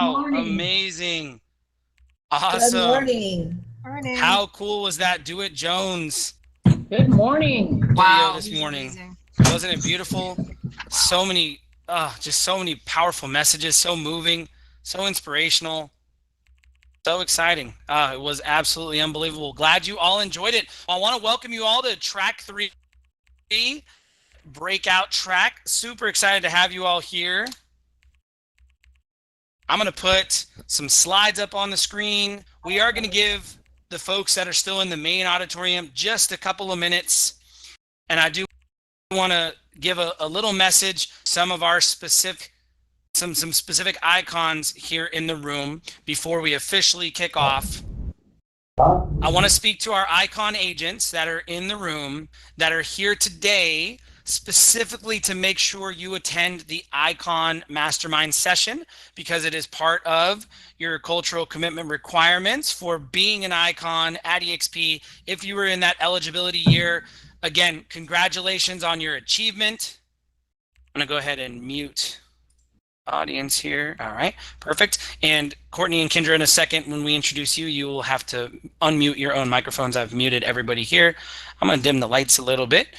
Morning. Amazing. Good Awesome. morning. Morning. How cool was that Do It Jones Good morning. video Wow. this morning? Amazing. Wasn't it beautiful? So many, just so many powerful messages, so moving, so inspirational, so exciting. It was absolutely unbelievable. Glad you all enjoyed it. I want to welcome you all to track 3, Breakout track. Super excited to have you all here. I'm going to put some slides up on the screen. We are going to give the folks that are still in the main auditorium just a couple of minutes. And I do want to give a little message, some of our specific, some specific icons here in the room before we officially kick off. I want to speak to our icon agents that are in the room that are here today specifically to make sure you attend the Icon Mastermind session because it is part of your cultural commitment requirements for being an icon at eXp. If you were in that eligibility year, again, congratulations on your achievement. I'm going to go ahead and mute audience here. All right, perfect. And Courtney and Kindra, in a second, when we introduce you, you will have to unmute your own microphones. I've muted everybody here. I'm going to dim the lights a little bit.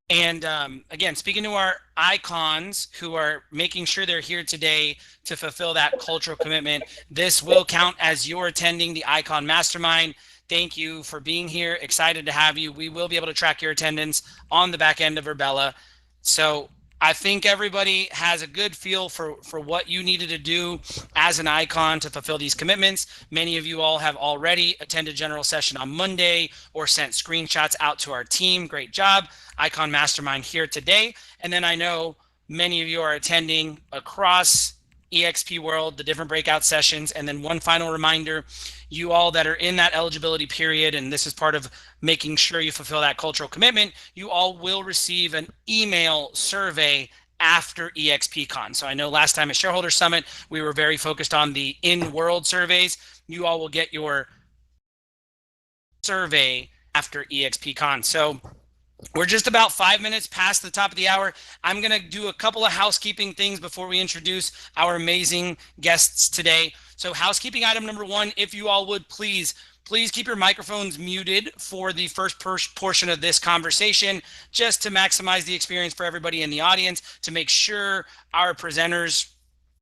And again, speaking to our icons who are making sure they're here today to fulfill that cultural commitment, this will count as you're attending the Icon Mastermind. Thank you for being here. Excited to have you. We will be able to track your attendance on the back end of Urbella. So I think everybody has a good feel for what you needed to do as an icon to fulfill these commitments. Many of you all have already attended general session on Monday or sent screenshots out to our team. Great job. Icon Mastermind here today. And then I know many of you are attending across eXp world, the different breakout sessions. And then one final reminder, you all that are in that eligibility period, and this is part of making sure you fulfill that cultural commitment, you all will receive an email survey after eXpCon. So I know last time at Shareholder Summit, we were very focused on the in-world surveys. You all will get your survey after eXpCon. So we're just about 5 minutes past the top of the hour. I'm going to do a couple of housekeeping things before we introduce our amazing guests today. So housekeeping item number 1, if you all would please keep your microphones muted for the first portion of this conversation, just to maximize the experience for everybody in the audience, to make sure our presenters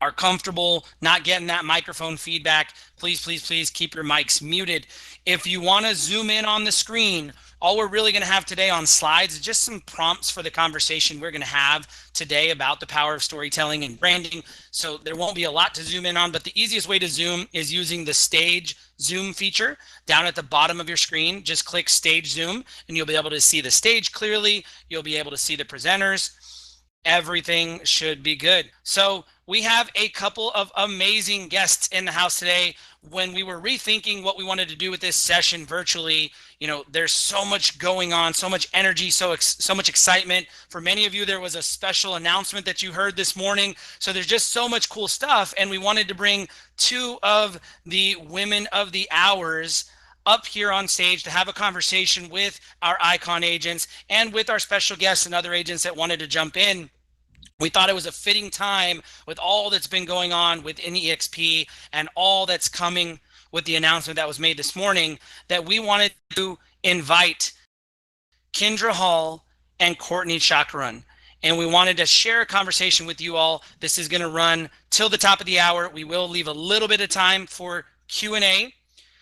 are comfortable not getting that microphone feedback. Please keep your mics muted. If you want to zoom in on the screen, all we're really going to have today on slides is just some prompts for the conversation we're going to have today about the power of storytelling and branding. So there won't be a lot to zoom in on, but the easiest way to zoom is using the stage zoom feature down at the bottom of your screen. Just click stage zoom and you'll be able to see the stage clearly. You'll be able to see the presenters. Everything should be good. So we have a couple of amazing guests in the house today. When we were rethinking what we wanted to do with this session virtually, you know, there's so much going on, so much energy, so much excitement. For many of you, there was a special announcement that you heard this morning. So there's just so much cool stuff. And we wanted to bring 2 of the women of the hours up here on stage to have a conversation with our icon agents and with our special guests and other agents that wanted to jump in. We thought it was a fitting time with all that's been going on within eXp and all that's coming with the announcement that was made this morning, that we wanted to invite Kindra Hall and Courtney Chakarun. And we wanted to share a conversation with you all. This is going to run till the top of the hour. We will leave a little bit of time for Q&A.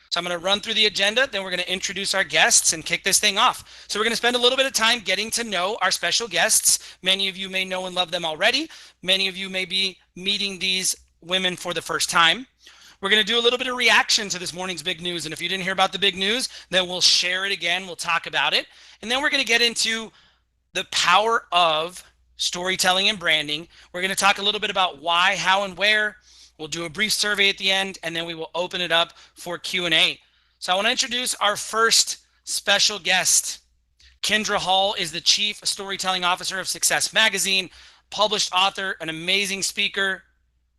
So I'm going to run through the agenda, then we're going to introduce our guests and kick this thing off. So we're going to spend a little bit of time getting to know our special guests. Many of you may know and love them already. Many of you may be meeting these women for the first time. We're going to do a little bit of reaction to this morning's big news. And if you didn't hear about the big news, then we'll share it again. We'll talk about it. And then we're going to get into the power of storytelling and branding. We're going to talk a little bit about why, how, and where. We'll do a brief survey at the end, and then we will open it up for Q&A. So I want to introduce our first special guest. Kindra Hall is the Chief Storytelling Officer of Success Magazine, published author, an amazing speaker,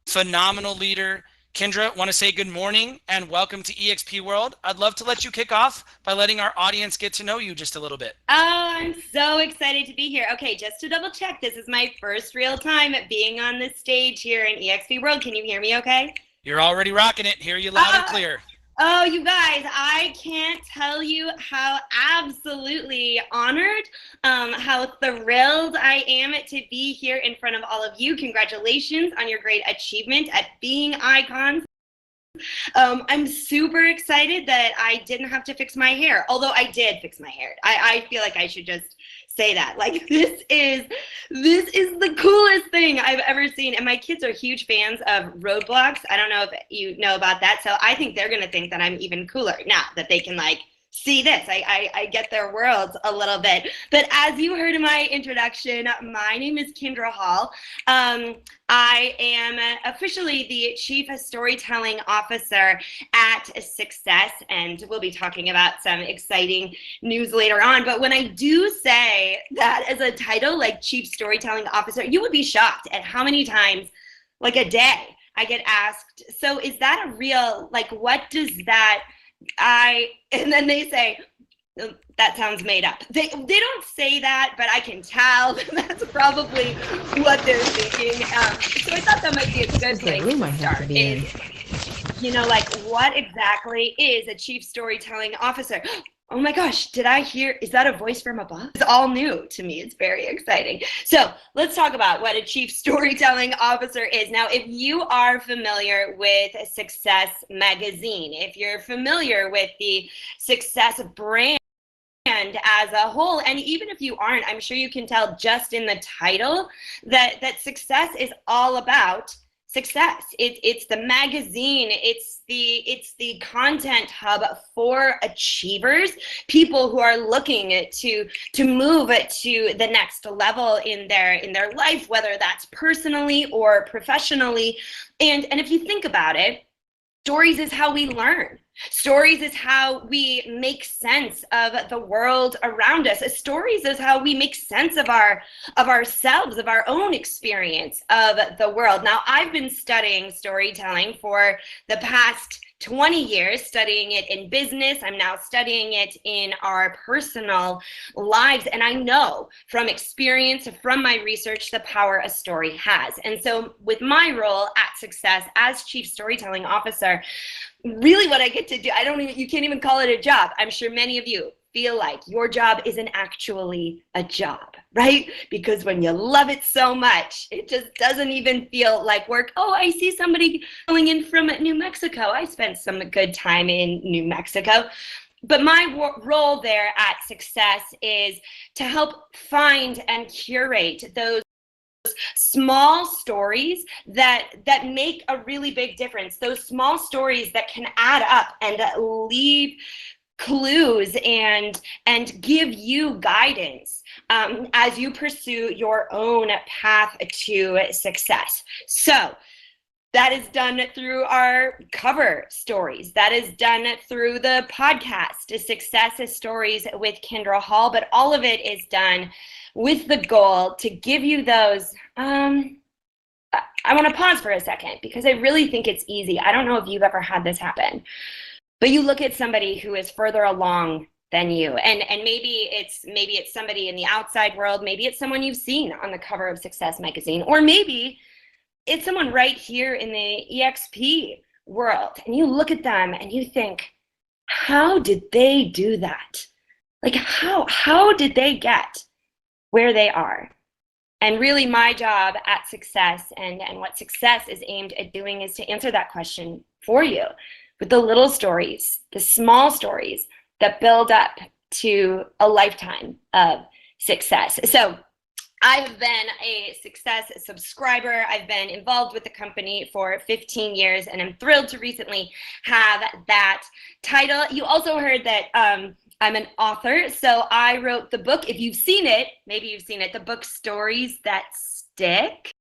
phenomenal leader. Kindra, want to say good morning and welcome to eXp World. I'd love to let you kick off by letting our audience get to know you just a little bit. Oh, I'm so excited to be here. Okay, just to double check, this is my first real time at being on this stage here in eXp World. Can you hear me okay? You're already rocking it. Hear you loud and clear. Oh, you guys, I can't tell you how absolutely honored, how thrilled I am to be here in front of all of you. Congratulations on your great achievement at being icons. I'm super excited that I didn't have to fix my hair, although I did fix my hair. I feel like I should just say that. Like, this is the coolest thing I've ever seen. And my kids are huge fans of roadblocks. I don't know if you know about that. So I think they're going to think that I'm even cooler now that they can, like, see this. I get their worlds a little bit. But as you heard in my introduction, my name is Kindra Hall. I am officially the Chief Storytelling Officer at Success, and we'll be talking about some exciting news later on. But when I do say that as a title, like Chief Storytelling Officer, you would be shocked at how many times, like a day, I get asked, so is that a real, like, what does that, and then they say, that sounds made up. They don't say that, but I can tell that's probably what they're thinking. So I thought that might be a good place to start. Is, you know, like, what exactly is a Chief Storytelling Officer? Oh my gosh, did I hear, is that a voice from above? It's all new to me. It's very exciting. So let's talk about what a Chief Storytelling Officer is. Now, if you are familiar with Success Magazine, if you're familiar with the Success brand as a whole, and even if you aren't, I'm sure you can tell just in the title that Success is all about success. It's the magazine, it's the content hub for achievers, people who are looking to move to the next level in their life, whether that's personally or professionally. And if you think about it, stories is how we learn. Stories is how we make sense of the world around us. Stories is how we make sense of ourselves, of our own experience of the world. Now, I've been studying storytelling for the past 20 years, studying it in business. I'm now studying it in our personal lives. And I know from experience, from my research, the power a story has. And so with my role at Success as Chief Storytelling Officer, really what I get to do, you can't even call it a job. I'm sure many of you feel like your job isn't actually a job, right? Because when you love it so much, it just doesn't even feel like work. Oh, I see somebody going in from New Mexico. I spent some good time in New Mexico. But my role there at Success is to help find and curate those small stories that make a really big difference, those small stories that can add up and leave clues and give you guidance as you pursue your own path to success. So that is done through our cover stories. That is done through the podcast, Success Stories with Kindra Hall. But all of it is done with the goal to give you those. I want to pause for a second because I really think it's easy. I don't know if you've ever had this happen, but you look at somebody who is further along than you, and maybe it's somebody in the outside world, maybe it's someone you've seen on the cover of Success magazine, or maybe it's someone right here in the eXp world, and you look at them and you think, how did they do that? Like, how did they get where they are? And really my job at Success and what Success is aimed at doing is to answer that question for you with the little stories, the small stories that build up to a lifetime of success. So I have been a Success subscriber. I've been involved with the company for 15 years, and I'm thrilled to recently have that title. You also heard that I'm an author, so I wrote the book. If you've seen it, maybe you've seen it, the book Stories That Stick.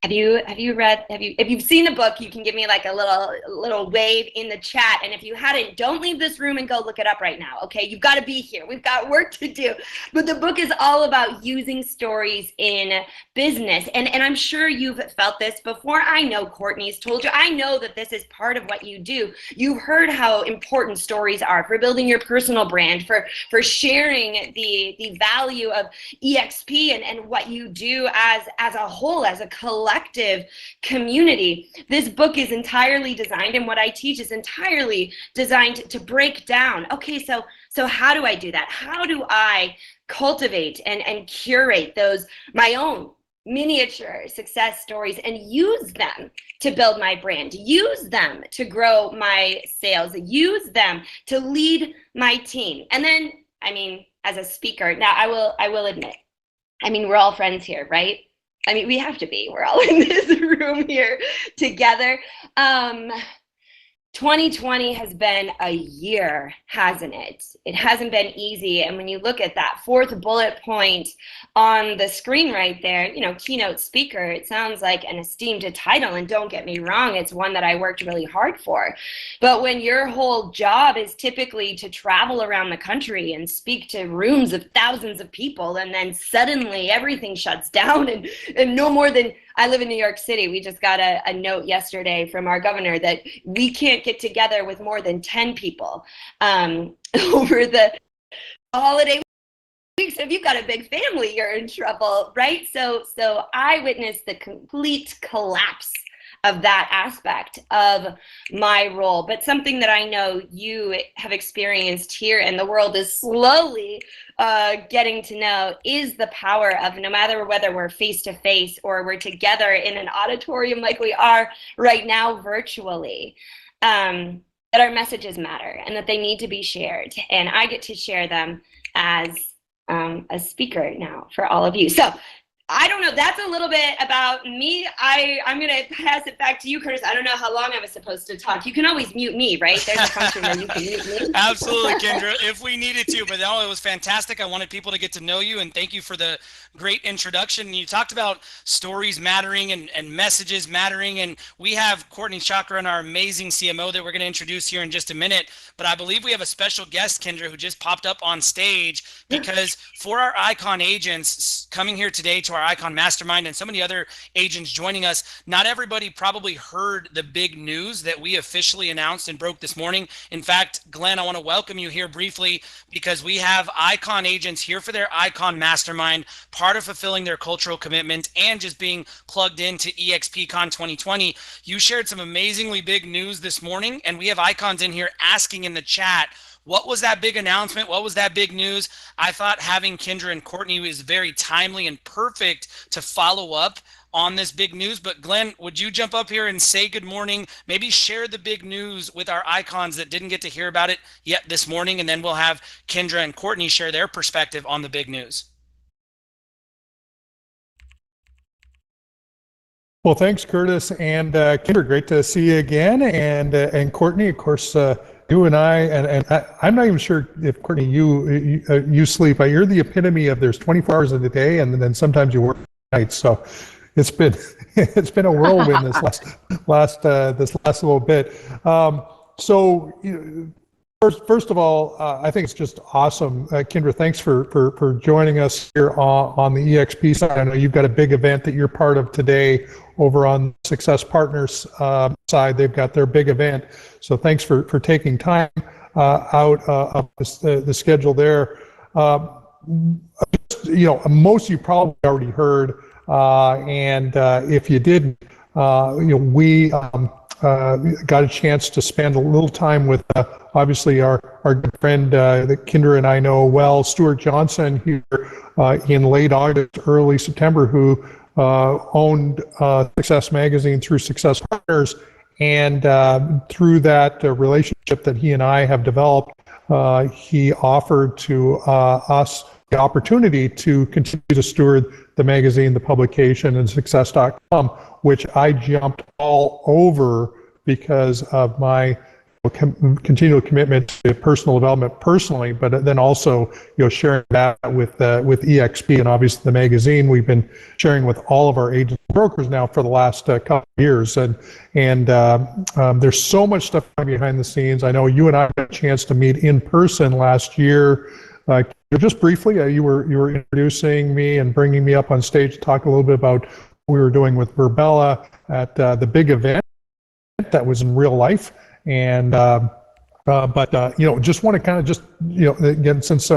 If you've seen the book, you can give me like a little wave in the chat. And if you hadn't, don't leave this room and go look it up right now. Okay, you've got to be here. We've got work to do. But the book is all about using stories in business. And I'm sure you've felt this before. I know Courtney's told you. I know that this is part of what you do. You've heard how important stories are for building your personal brand, for sharing the value of eXp and what you do as a whole, as a collective collective community. This book is entirely designed, and what I teach is entirely designed to break down, okay, so how do I do that? How do I cultivate and curate those, my own miniature success stories, and use them to build my brand, use them to grow my sales, use them to lead my team. And then, I mean, as a speaker, now I will admit, I mean, we're all friends here, right? I mean, we have to be. We're all in this room here together. 2020 has been a year, hasn't it? It hasn't been easy. And when you look at that fourth bullet point on the screen right there, you know, keynote speaker, it sounds like an esteemed title. And don't get me wrong, it's one that I worked really hard for. But when your whole job is typically to travel around the country and speak to rooms of thousands of people, and then suddenly everything shuts down and no more than, I live in New York City. We just got a note yesterday from our governor that we can't get together with more than 10 people over the holiday weeks. If you've got a big family, you're in trouble, right? So I witnessed the complete collapse of that aspect of my role. But something that I know you have experienced here and the world is slowly getting to know is the power of, no matter whether we're face to face or we're together in an auditorium like we are right now virtually, that our messages matter and that they need to be shared. And I get to share them as a speaker now for all of you. So I don't know, that's a little bit about me. I'm gonna pass it back to you, Curtis. I don't know how long I was supposed to talk. You can always mute me, right? There's a function where you can mute me. Absolutely, Kindra, if we needed to, but no, it was fantastic. I wanted people to get to know you, and thank you for the great introduction. You talked about stories mattering and messages mattering, and we have Courtney Chakarun, our amazing CMO, that we're gonna introduce here in just a minute, but I believe we have a special guest, Kindra, who just popped up on stage, because for our Icon agents coming here today to our Icon Mastermind and so many other agents joining us, not everybody probably heard the big news that we officially announced and broke this morning. In fact, Glenn, I want to welcome you here briefly because we have Icon agents here for their Icon Mastermind, part of fulfilling their cultural commitment and just being plugged into eXpCon 2020. You shared some amazingly big news this morning, and we have Icons in here asking in the chat, what was that big announcement? What was that big news? I thought having Kindra and Courtney was very timely and perfect to follow up on this big news. But Glenn, would you jump up here and say good morning? Maybe share the big news with our icons that didn't get to hear about it yet this morning, and then we'll have Kindra and Courtney share their perspective on the big news. Well, thanks, Curtis, and Kindra, great to see you again, and Courtney, of course. You and I'm not even sure if, Courtney, you sleep. Little the epitome of there's 24 hours in the day, and then sometimes you work nights. So it's been a whirlwind this last little bit. So first of all, I think it's just awesome, Kindra. Thanks for joining us here on the eXp side. I know you've got a big event that you're part of today over on Success Partners side. They've got their big event. So thanks for taking time out of the schedule there. Most of you probably already heard, and if you didn't, we got a chance to spend a little time with obviously our good friend that Kindra and I know well, Stuart Johnson, here in late August, early September, who owned Success Magazine through Success Partners. And through that relationship that he and I have developed, he offered to us the opportunity to continue to steward the magazine, the publication, and success.com, which I jumped all over because of my continual commitment to personal development personally, but then also sharing that with eXp and obviously the magazine. We've been sharing with all of our agents and brokers now for the last couple of years, and there's so much stuff behind the scenes. I know you and I had a chance to meet in person last year. Just briefly, you were introducing me and bringing me up on stage to talk a little bit about what we were doing with Verbella at the big event that was in real life. And Just want to kind of again, since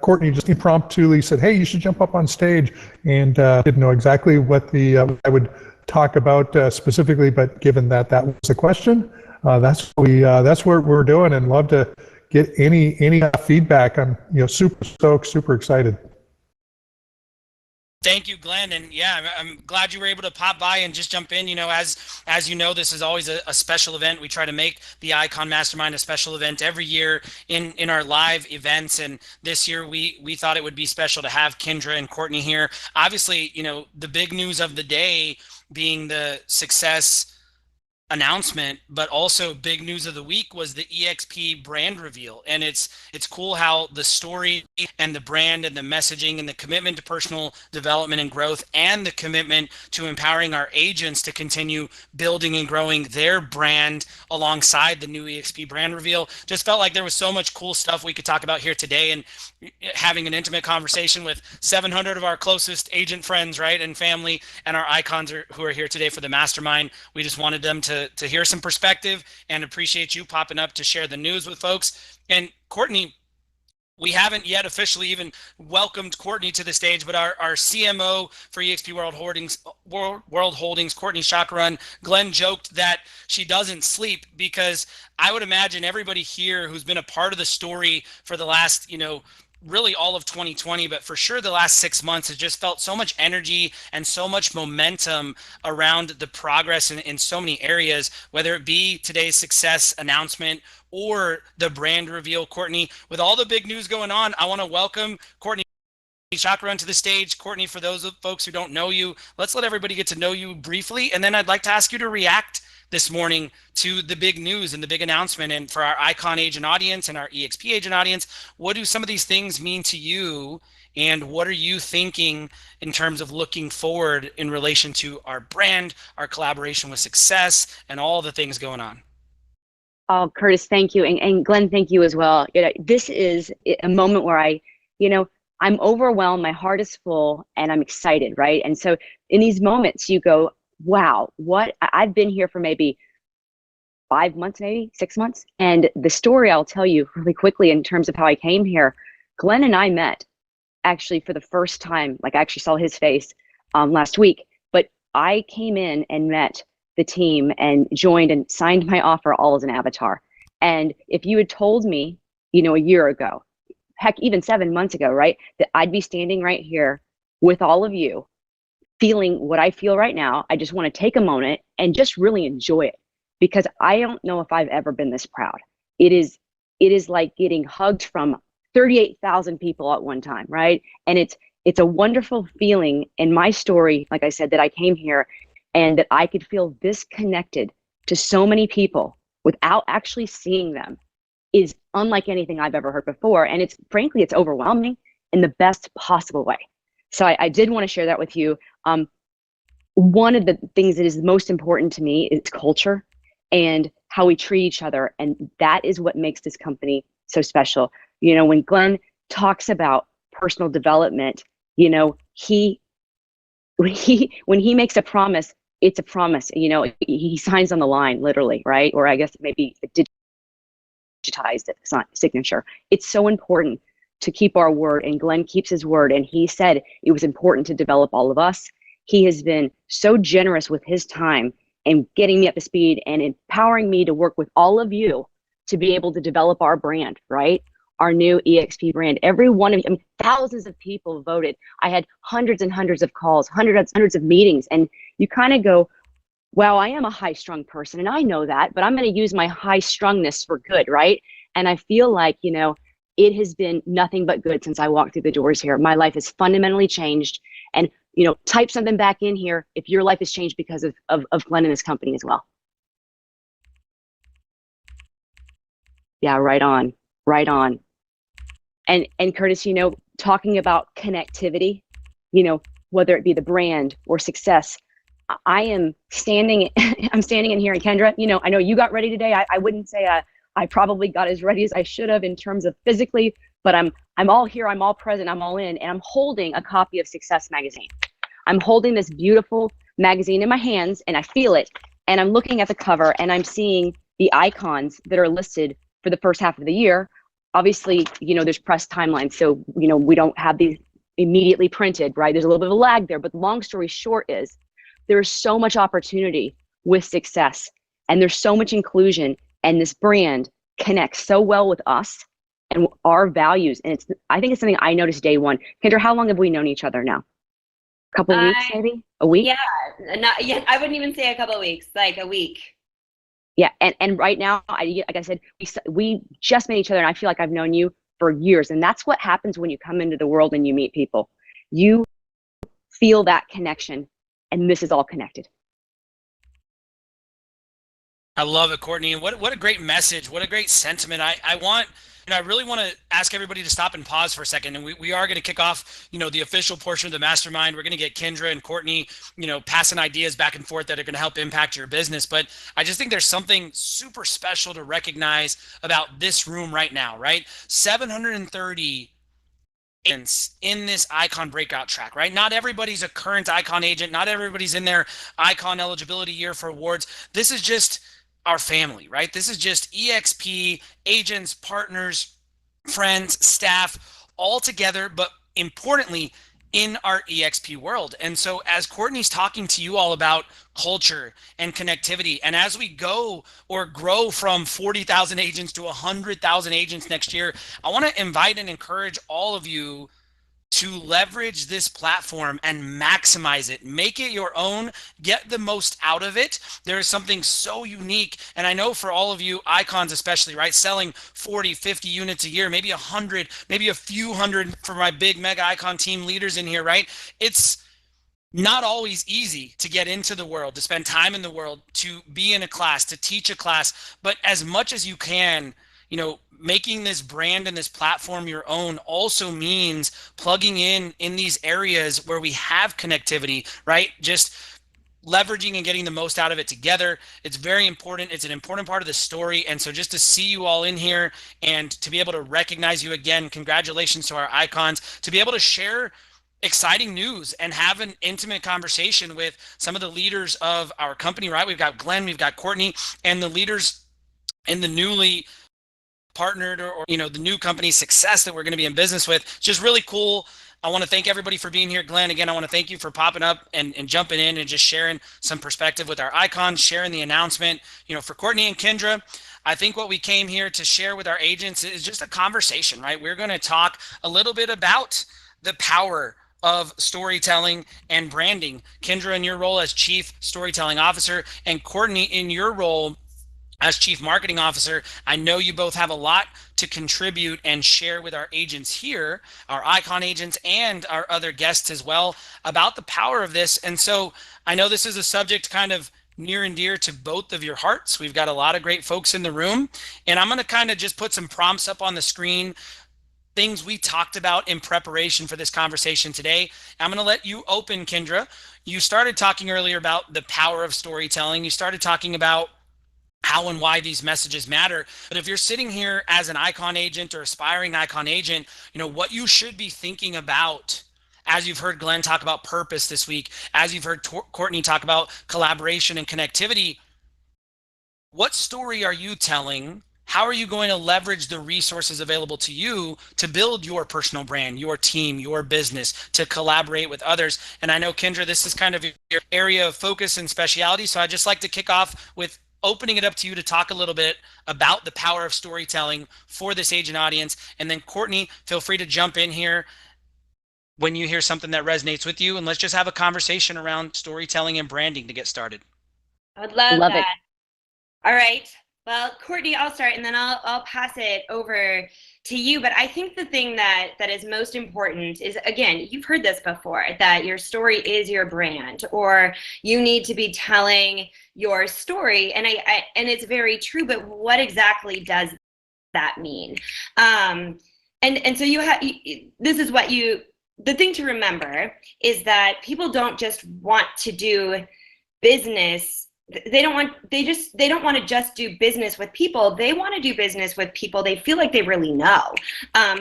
Courtney just impromptu said, hey, you should jump up on stage, and didn't know exactly what I would talk about specifically, but given that was the question, that's what we're doing, and love to get any feedback. I'm super stoked, super excited. Thank you, Glenn. And yeah, I'm glad you were able to pop by and just jump in. As you know, this is always a special event. We try to make the Icon Mastermind a special event every year in our live events. And this year we thought it would be special to have Kindra and Courtney here. Obviously, the big news of the day being the success announcement, but also big news of the week was the eXp brand reveal. And it's cool how the story and the brand and the messaging and the commitment to personal development and growth and the commitment to empowering our agents to continue building and growing their brand alongside the new eXp brand reveal just felt like there was so much cool stuff we could talk about here today, and having an intimate conversation with 700 of our closest agent friends, right, and family, and our icons who are here today for the mastermind. We just wanted them to hear some perspective, and appreciate you popping up to share the news with folks. And Courtney, we haven't yet officially even welcomed Courtney to the stage, but our CMO for eXp World Holdings, Courtney Chakarun, Glenn joked that she doesn't sleep, because I would imagine everybody here who's been a part of the story for the last, really all of 2020, but for sure the last 6 months has just felt so much energy and so much momentum around the progress in so many areas, whether it be today's success announcement or the brand reveal. Courtney, with all the big news going on, I want to welcome Courtney Chakarun to the stage. Courtney, for those folks who don't know you, let's let everybody get to know you briefly, and then I'd like to ask you to react this morning to the big news and the big announcement. And for our Icon agent audience and our eXp agent audience, what do some of these things mean to you? And what are you thinking in terms of looking forward in relation to our brand, our collaboration with success, and all the things going on? Oh, Curtis, thank you. And Glenn, thank you as well. This is a moment where I'm overwhelmed, my heart is full, and I'm excited, right? And so in these moments you go, wow, I've been here for maybe 5 months, maybe 6 months. And the story I'll tell you really quickly in terms of how I came here, Glenn and I met actually for the first time, like I actually saw his face last week, but I came in and met the team and joined and signed my offer all as an avatar. And if you had told me, a year ago, heck, even 7 months ago, right, that I'd be standing right here with all of you, feeling what I feel right now, I just want to take a moment and just really enjoy it, because I don't know if I've ever been this proud. It is like getting hugged from 38,000 people at one time, right? And it's a wonderful feeling in my story, like I said, that I came here and that I could feel this connected to so many people without actually seeing them is unlike anything I've ever heard before. And frankly, it's overwhelming in the best possible way. So I did want to share that with you. One of the things that is most important to me is culture and how we treat each other. And that is what makes this company so special. When Glenn talks about personal development, when he makes a promise, it's a promise. He signs on the line, literally, right? Or I guess maybe a digitized signature. It's so important to keep our word, and Glenn keeps his word. And he said it was important to develop all of us. He has been so generous with his time and getting me up to speed and empowering me to work with all of you to be able to develop our brand, right? Our new eXp brand. Every one of you, thousands of people voted. I had hundreds and hundreds of calls, hundreds of meetings. And you kind of go, wow, I am a high-strung person, and I know that, but I'm going to use my high-strungness for good, right? And I feel like, it has been nothing but good since I walked through the doors here. My life has fundamentally changed. And, type something back in here if your life has changed because of Glenn and this company as well. Yeah, right on. And Curtis, talking about connectivity, whether it be the brand or success, I'm standing in here, and Kendra, I know you got ready today. I wouldn't say I probably got as ready as I should have in terms of physically, but I'm all here, I'm all present, I'm all in, and I'm holding a copy of Success magazine. I'm holding this beautiful magazine in my hands, and I feel it, and I'm looking at the cover, and I'm seeing the icons that are listed for the first half of the year, obviously, there's press timelines. So, we don't have these immediately printed, right? There's a little bit of a lag there, but the long story short is there's so much opportunity with success, and there's so much inclusion, and this brand connects so well with us and our values. And I think it's something I noticed day one. Kindra, how long have we known each other now? A couple of weeks, maybe? A week? Yeah, I wouldn't even say a couple of weeks, like a week. Yeah, and right now, like I said, we just met each other, and I feel like I've known you for years. And that's what happens when you come into the world and you meet people. You feel that connection, and this is all connected. I love it, Courtney. And what a great message. What a great sentiment. I really want to ask everybody to stop and pause for a second. And we are going to kick off, the official portion of the mastermind. We're going to get Kindra and Courtney, passing ideas back and forth that are going to help impact your business. But I just think there's something super special to recognize about this room right now, right? 730 agents in this icon breakout track, right? Not everybody's a current icon agent. Not everybody's in their icon eligibility year for awards. This is just our family, right? This is just eXp agents, partners, friends, staff, all together, but importantly, in our eXp world. And so as Courtney's talking to you all about culture and connectivity, and as we go or grow from 40,000 agents to 100,000 agents next year, I want to invite and encourage all of you to leverage this platform and maximize it. Make it your own. Get the most out of it. There is something so unique. And I know for all of you icons especially, right? Selling 40, 50 units a year, maybe 100, maybe a few hundred for my big mega icon team leaders in here, right? It's not always easy to get into the world, to spend time in the world, to be in a class, to teach a class. But as much as you can, making this brand and this platform your own also means plugging in these areas where we have connectivity, right? Just leveraging and getting the most out of it together. It's very important. It's an important part of the story. And so just to see you all in here and to be able to recognize you again, congratulations to our icons, to be able to share exciting news and have an intimate conversation with some of the leaders of our company, right? We've got Glenn, we've got Courtney, and the leaders in the newly partnered or the new company success that we're going to be in business with. It's just really cool. I want to thank everybody for being here. Glenn, again, I want to thank you for popping up and jumping in and just sharing some perspective with our icons, sharing the announcement. For Courtney and Kindra, I think what we came here to share with our agents is just a conversation, right? We're going to talk a little bit about the power of storytelling and branding. Kindra, in your role as Chief Storytelling Officer, and Courtney, in your role as Chief Marketing Officer, I know you both have a lot to contribute and share with our agents here, our icon agents and our other guests as well, about the power of this. And so I know this is a subject kind of near and dear to both of your hearts. We've got a lot of great folks in the room, and I'm going to kind of just put some prompts up on the screen, things we talked about in preparation for this conversation today. I'm going to let you open, Kindra. You started talking earlier about the power of storytelling. You started talking about how and why these messages matter. But if you're sitting here as an icon agent or aspiring icon agent, what you should be thinking about, as you've heard Glenn talk about purpose this week, as you've heard Courtney talk about collaboration and connectivity, what story are you telling? How are you going to leverage the resources available to you to build your personal brand, your team, your business, to collaborate with others? And I know, Kindra, this is kind of your area of focus and specialty. So I'd just like to kick off with opening it up to you to talk a little bit about the power of storytelling for this agent audience. And then Courtney, feel free to jump in here when you hear something that resonates with you. And let's just have a conversation around storytelling and branding to get started. I would love Love that. it. All right. Well, Courtney, I'll start and then I'll pass it over to you. But I think the thing that is most important is, again, you've heard this before, that your story is your brand, or you need to be telling your story. And and it's very true, but what exactly does that mean? And so you have, this is what the thing to remember is that people don't just want to do business. They don't want to just do business with people. They want to do business with people they feel like they really know.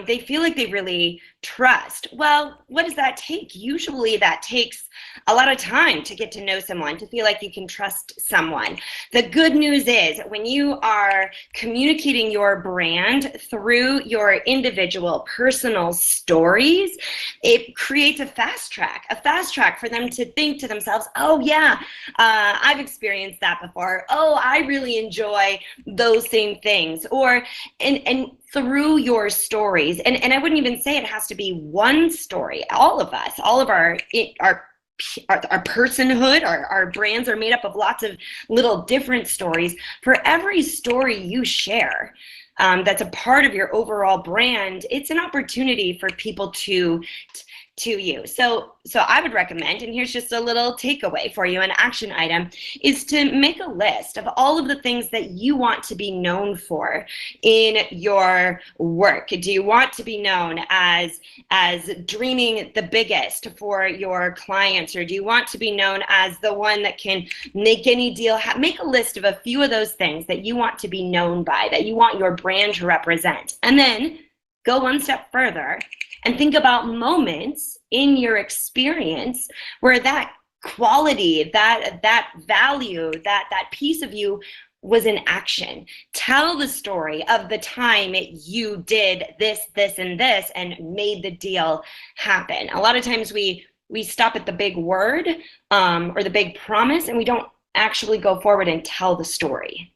They feel like they really trust. Well, what does that take? Usually that takes a lot of time to get to know someone, to feel like you can trust someone. The good news is when you are communicating your brand through your individual personal stories, it creates a fast track for them to think to themselves, oh yeah, I've experienced that before. Oh, I really enjoy those same things. Or, and through your stories, and I wouldn't even say it has to be one story. All of us, all of our personhood, our brands are made up of lots of little different stories. For every story you share, that's a part of your overall brand, it's an opportunity for people to you. So I would recommend, and here's just a little takeaway for you, an action item, is to make a list of all of the things that you want to be known for in your work. Do you want to be known as dreaming the biggest for your clients, or do you want to be known as the one that can make any deal make a list of a few of those things that you want to be known by, that you want your brand to represent, and then go one step further and think about moments in your experience where that quality, that value, that piece of you was in action. Tell the story of the time you did this, and this, and made the deal happen. A lot of times we stop at the big word or the big promise, and we don't actually go forward and tell the story.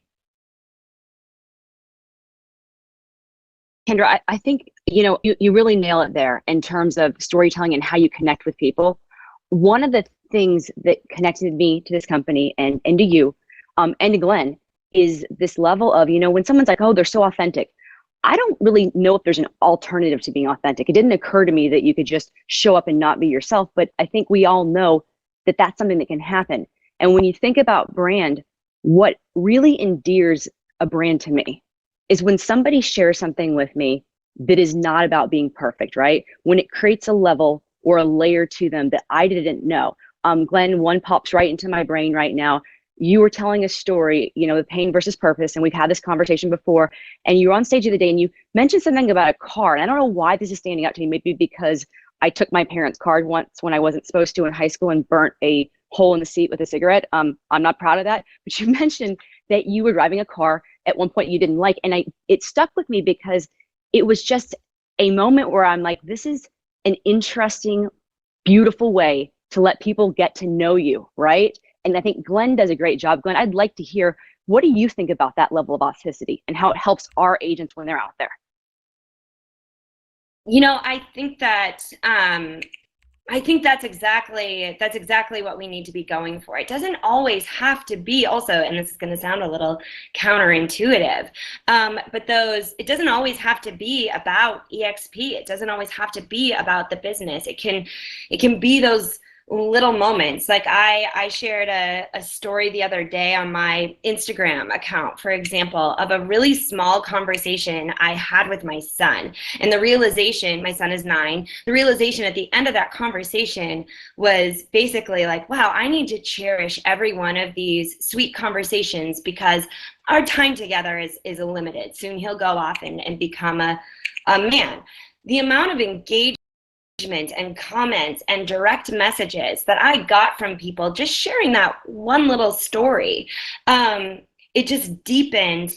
Kindra, I think, you really nail it there in terms of storytelling and how you connect with people. One of the things that connected me to this company and to you and to Glenn is this level of, when someone's like, oh, they're so authentic. I don't really know if there's an alternative to being authentic. It didn't occur to me that you could just show up and not be yourself, but I think we all know that that's something that can happen. And when you think about brand, what really endears a brand to me is when somebody shares something with me that is not about being perfect, right? When it creates a level or a layer to them that I didn't know. Glenn, one pops right into my brain right now. You were telling a story, the pain versus purpose, and we've had this conversation before, and you were on stage the other day and you mentioned something about a car. And I don't know why this is standing out to me, maybe because I took my parents' card once when I wasn't supposed to in high school and burnt a hole in the seat with a cigarette. I'm not proud of that, but you mentioned that you were driving a car at one point you didn't like, and it stuck with me because it was just a moment where I'm like, this is an interesting, beautiful way to let people get to know you, right? And I think Glenn does a great job. Glenn, I'd like to hear, what do you think about that level of authenticity and how it helps our agents when they're out there? I think that's exactly what we need to be going for. It doesn't always have to be also, and this is going to sound a little counterintuitive, but it doesn't always have to be about eXp. It doesn't always have to be about the business. It can be those little moments. Like I shared a story the other day on my Instagram account, for example, of a really small conversation I had with my son. And the realization, my son is 9, the realization at the end of that conversation was basically like, wow, I need to cherish every one of these sweet conversations because our time together is limited. Soon he'll go off and become a man. The amount of engagement and comments and direct messages that I got from people just sharing that one little story, it just deepened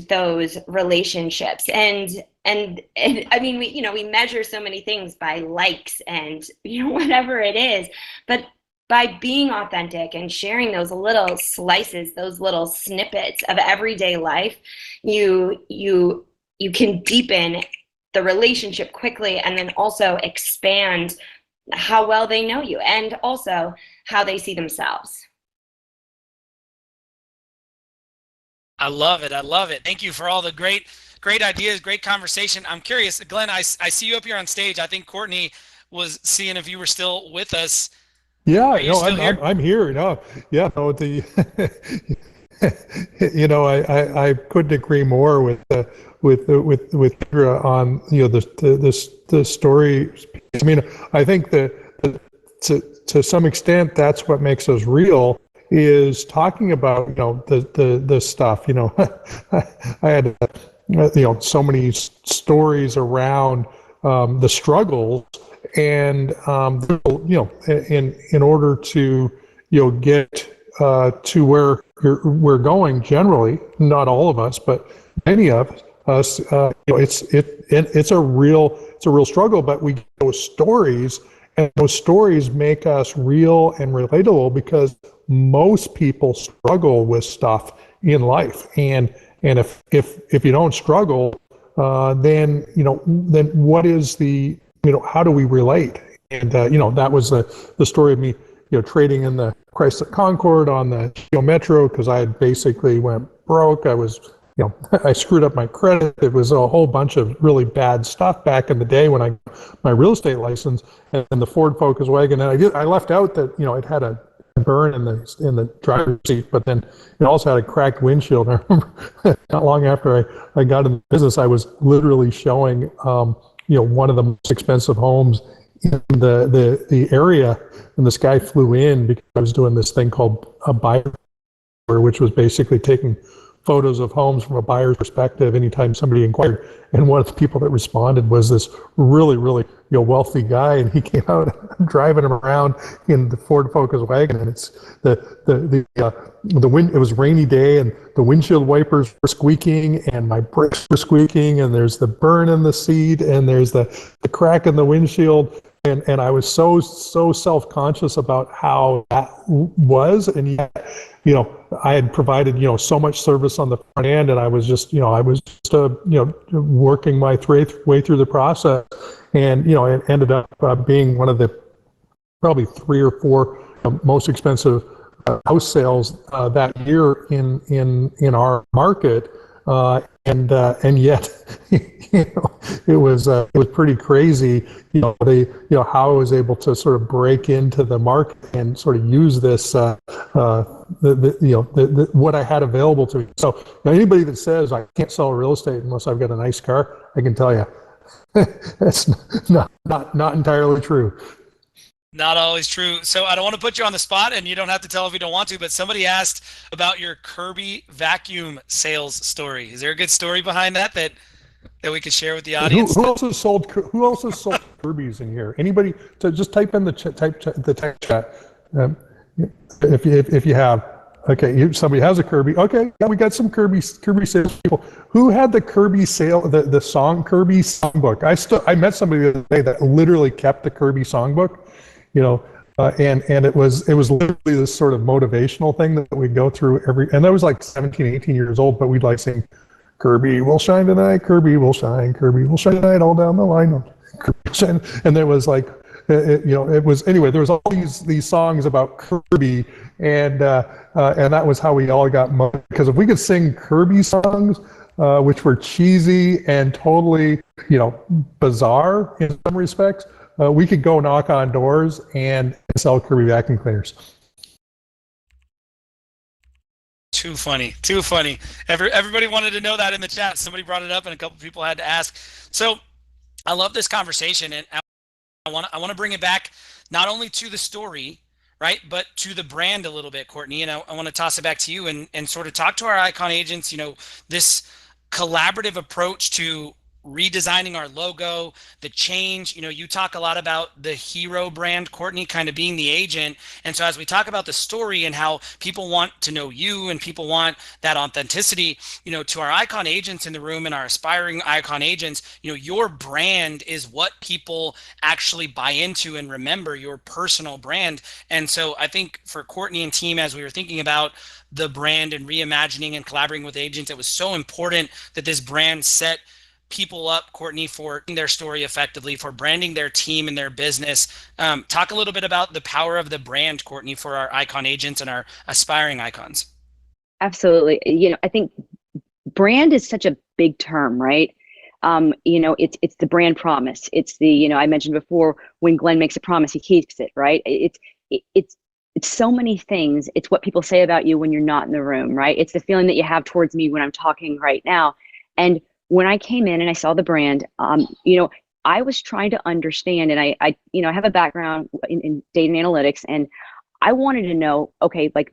those relationships. And I mean, we measure so many things by likes and whatever it is, but by being authentic and sharing those little slices, those little snippets of everyday life, you can deepen the relationship quickly, and then also expand how well they know you and also how they see themselves. I love it. I love it. Thank you for all the great ideas, great conversation. I'm curious, Glenn, I see you up here on stage. I think Courtney was seeing if you were still with us. Yeah, here? I'm here. Yeah, no, I couldn't agree more with Kindra on the story. I mean, I think that to some extent that's what makes us real, is talking about the stuff. I had so many stories around the struggles, and in order to get to where we're going, generally, not all of us, but many of us, it's a real struggle. But we get those stories, and those stories make us real and relatable, because most people struggle with stuff in life, and if you don't struggle, then what is the how do we relate? And that was the story of me trading in the Chrysler Concorde on the Metro, because I had basically went broke. I was I screwed up my credit. It was a whole bunch of really bad stuff back in the day when I got my real estate license, and the Ford Focus wagon. And I left out that it had a burn in the driver's seat, but then it also had a cracked windshield. I remember not long after I got in the business, I was literally showing one of the most expensive homes in the area, and this guy flew in because I was doing this thing called a buyer, which was basically taking photos of homes from a buyer's perspective anytime somebody inquired. And one of the people that responded was this really, really wealthy guy, and he came out driving him around in the Ford Focus wagon, and it's the wind. It was a rainy day, and the windshield wipers were squeaking, and my brakes were squeaking, and there's the burn in the seat, and there's the crack in the windshield. And I was so self-conscious about how that was, and yet, I had provided so much service on the front end, and I was just working my way through the process, and it ended up being one of the probably 3 or 4 most expensive house sales that year in our market, and yet it was pretty crazy, how I was able to sort of break into the market and sort of use this what I had available to me. So anybody that says I can't sell real estate unless I've got a nice car, I can tell you that's not entirely true. Not always true. So I don't want to put you on the spot, and you don't have to tell if you don't want to, but somebody asked about your Kirby vacuum sales story. Is there a good story behind that we could share with the audience? Who else has sold Kirby's in here? Anybody? So just type in the text chat if you have. Okay, somebody has a Kirby. Okay, yeah, we got some Kirby sales people. Who had the Kirby sale, the song Kirby songbook? I met somebody the other day that literally kept the Kirby songbook. And it was literally this sort of motivational thing that we go through and I was like 17, 18 years old, but we'd like sing, Kirby will shine tonight, Kirby will shine tonight, all down the line. Kirby will shine. And there was like, it was, anyway, there was all these songs about Kirby, and that was how we all got motivated. Because if we could sing Kirby songs, which were cheesy and totally, bizarre in some respects, we could go knock on doors and sell Kirby vacuum cleaners. Too funny. Everybody wanted to know that in the chat. Somebody brought it up, and a couple people had to ask. So I love this conversation, and I want to bring it back not only to the story, right, but to the brand a little bit, Courtney. And I want to toss it back to you and sort of talk to our icon agents. This collaborative approach to redesigning our logo, the change. You talk a lot about the hero brand, Courtney, kind of being the agent. And so as we talk about the story and how people want to know you and people want that authenticity, to our icon agents in the room and our aspiring icon agents, your brand is what people actually buy into and remember, your personal brand. And so I think for Courtney and team, as we were thinking about the brand and reimagining and collaborating with agents, it was so important that this brand set people up, Courtney, for their story effectively, for branding their team and their business. Talk a little bit about the power of the brand, Courtney, for our icon agents and our aspiring icons. Absolutely. I think brand is such a big term, right? It's the brand promise. It's the, I mentioned before, when Glenn makes a promise, he keeps it, right? It's so many things. It's what people say about you when you're not in the room, right? It's the feeling that you have towards me when I'm talking right now. And when I came in and I saw the brand, I was trying to understand, and I have a background in data and analytics, and I wanted to know, okay, like,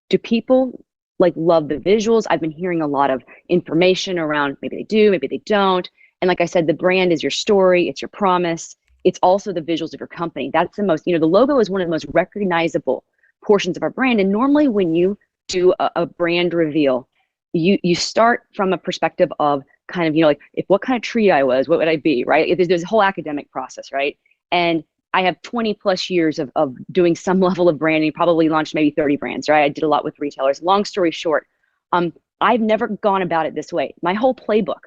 do people love the visuals? I've been hearing a lot of information around maybe they do, maybe they don't. And like I said, the brand is your story, it's your promise, it's also the visuals of your company. That's the most, the logo is one of the most recognizable portions of our brand. And normally when you do a brand reveal, you start from a perspective of kind of, like, if what kind of tree I was, what would I be, right? There's a whole academic process, right? And I have 20 plus years of doing some level of branding, probably launched maybe 30 brands, right? I did a lot with retailers. Long story short, I've never gone about it this way. My whole playbook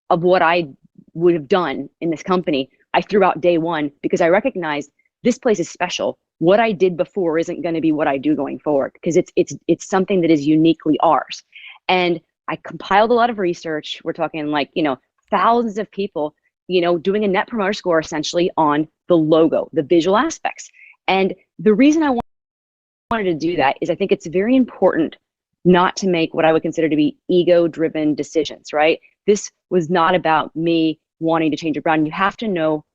of what I would have done in this company, I threw out day one because I recognized this place is special. What I did before isn't going to be what I do going forward, because it's something that is uniquely ours. And I compiled a lot of research. We're talking like, thousands of people, doing a net promoter score essentially on the logo, the visual aspects. And the reason I wanted to do that is I think it's very important not to make what I would consider to be ego-driven decisions, right? This was not about me wanting to change your brand. You have to know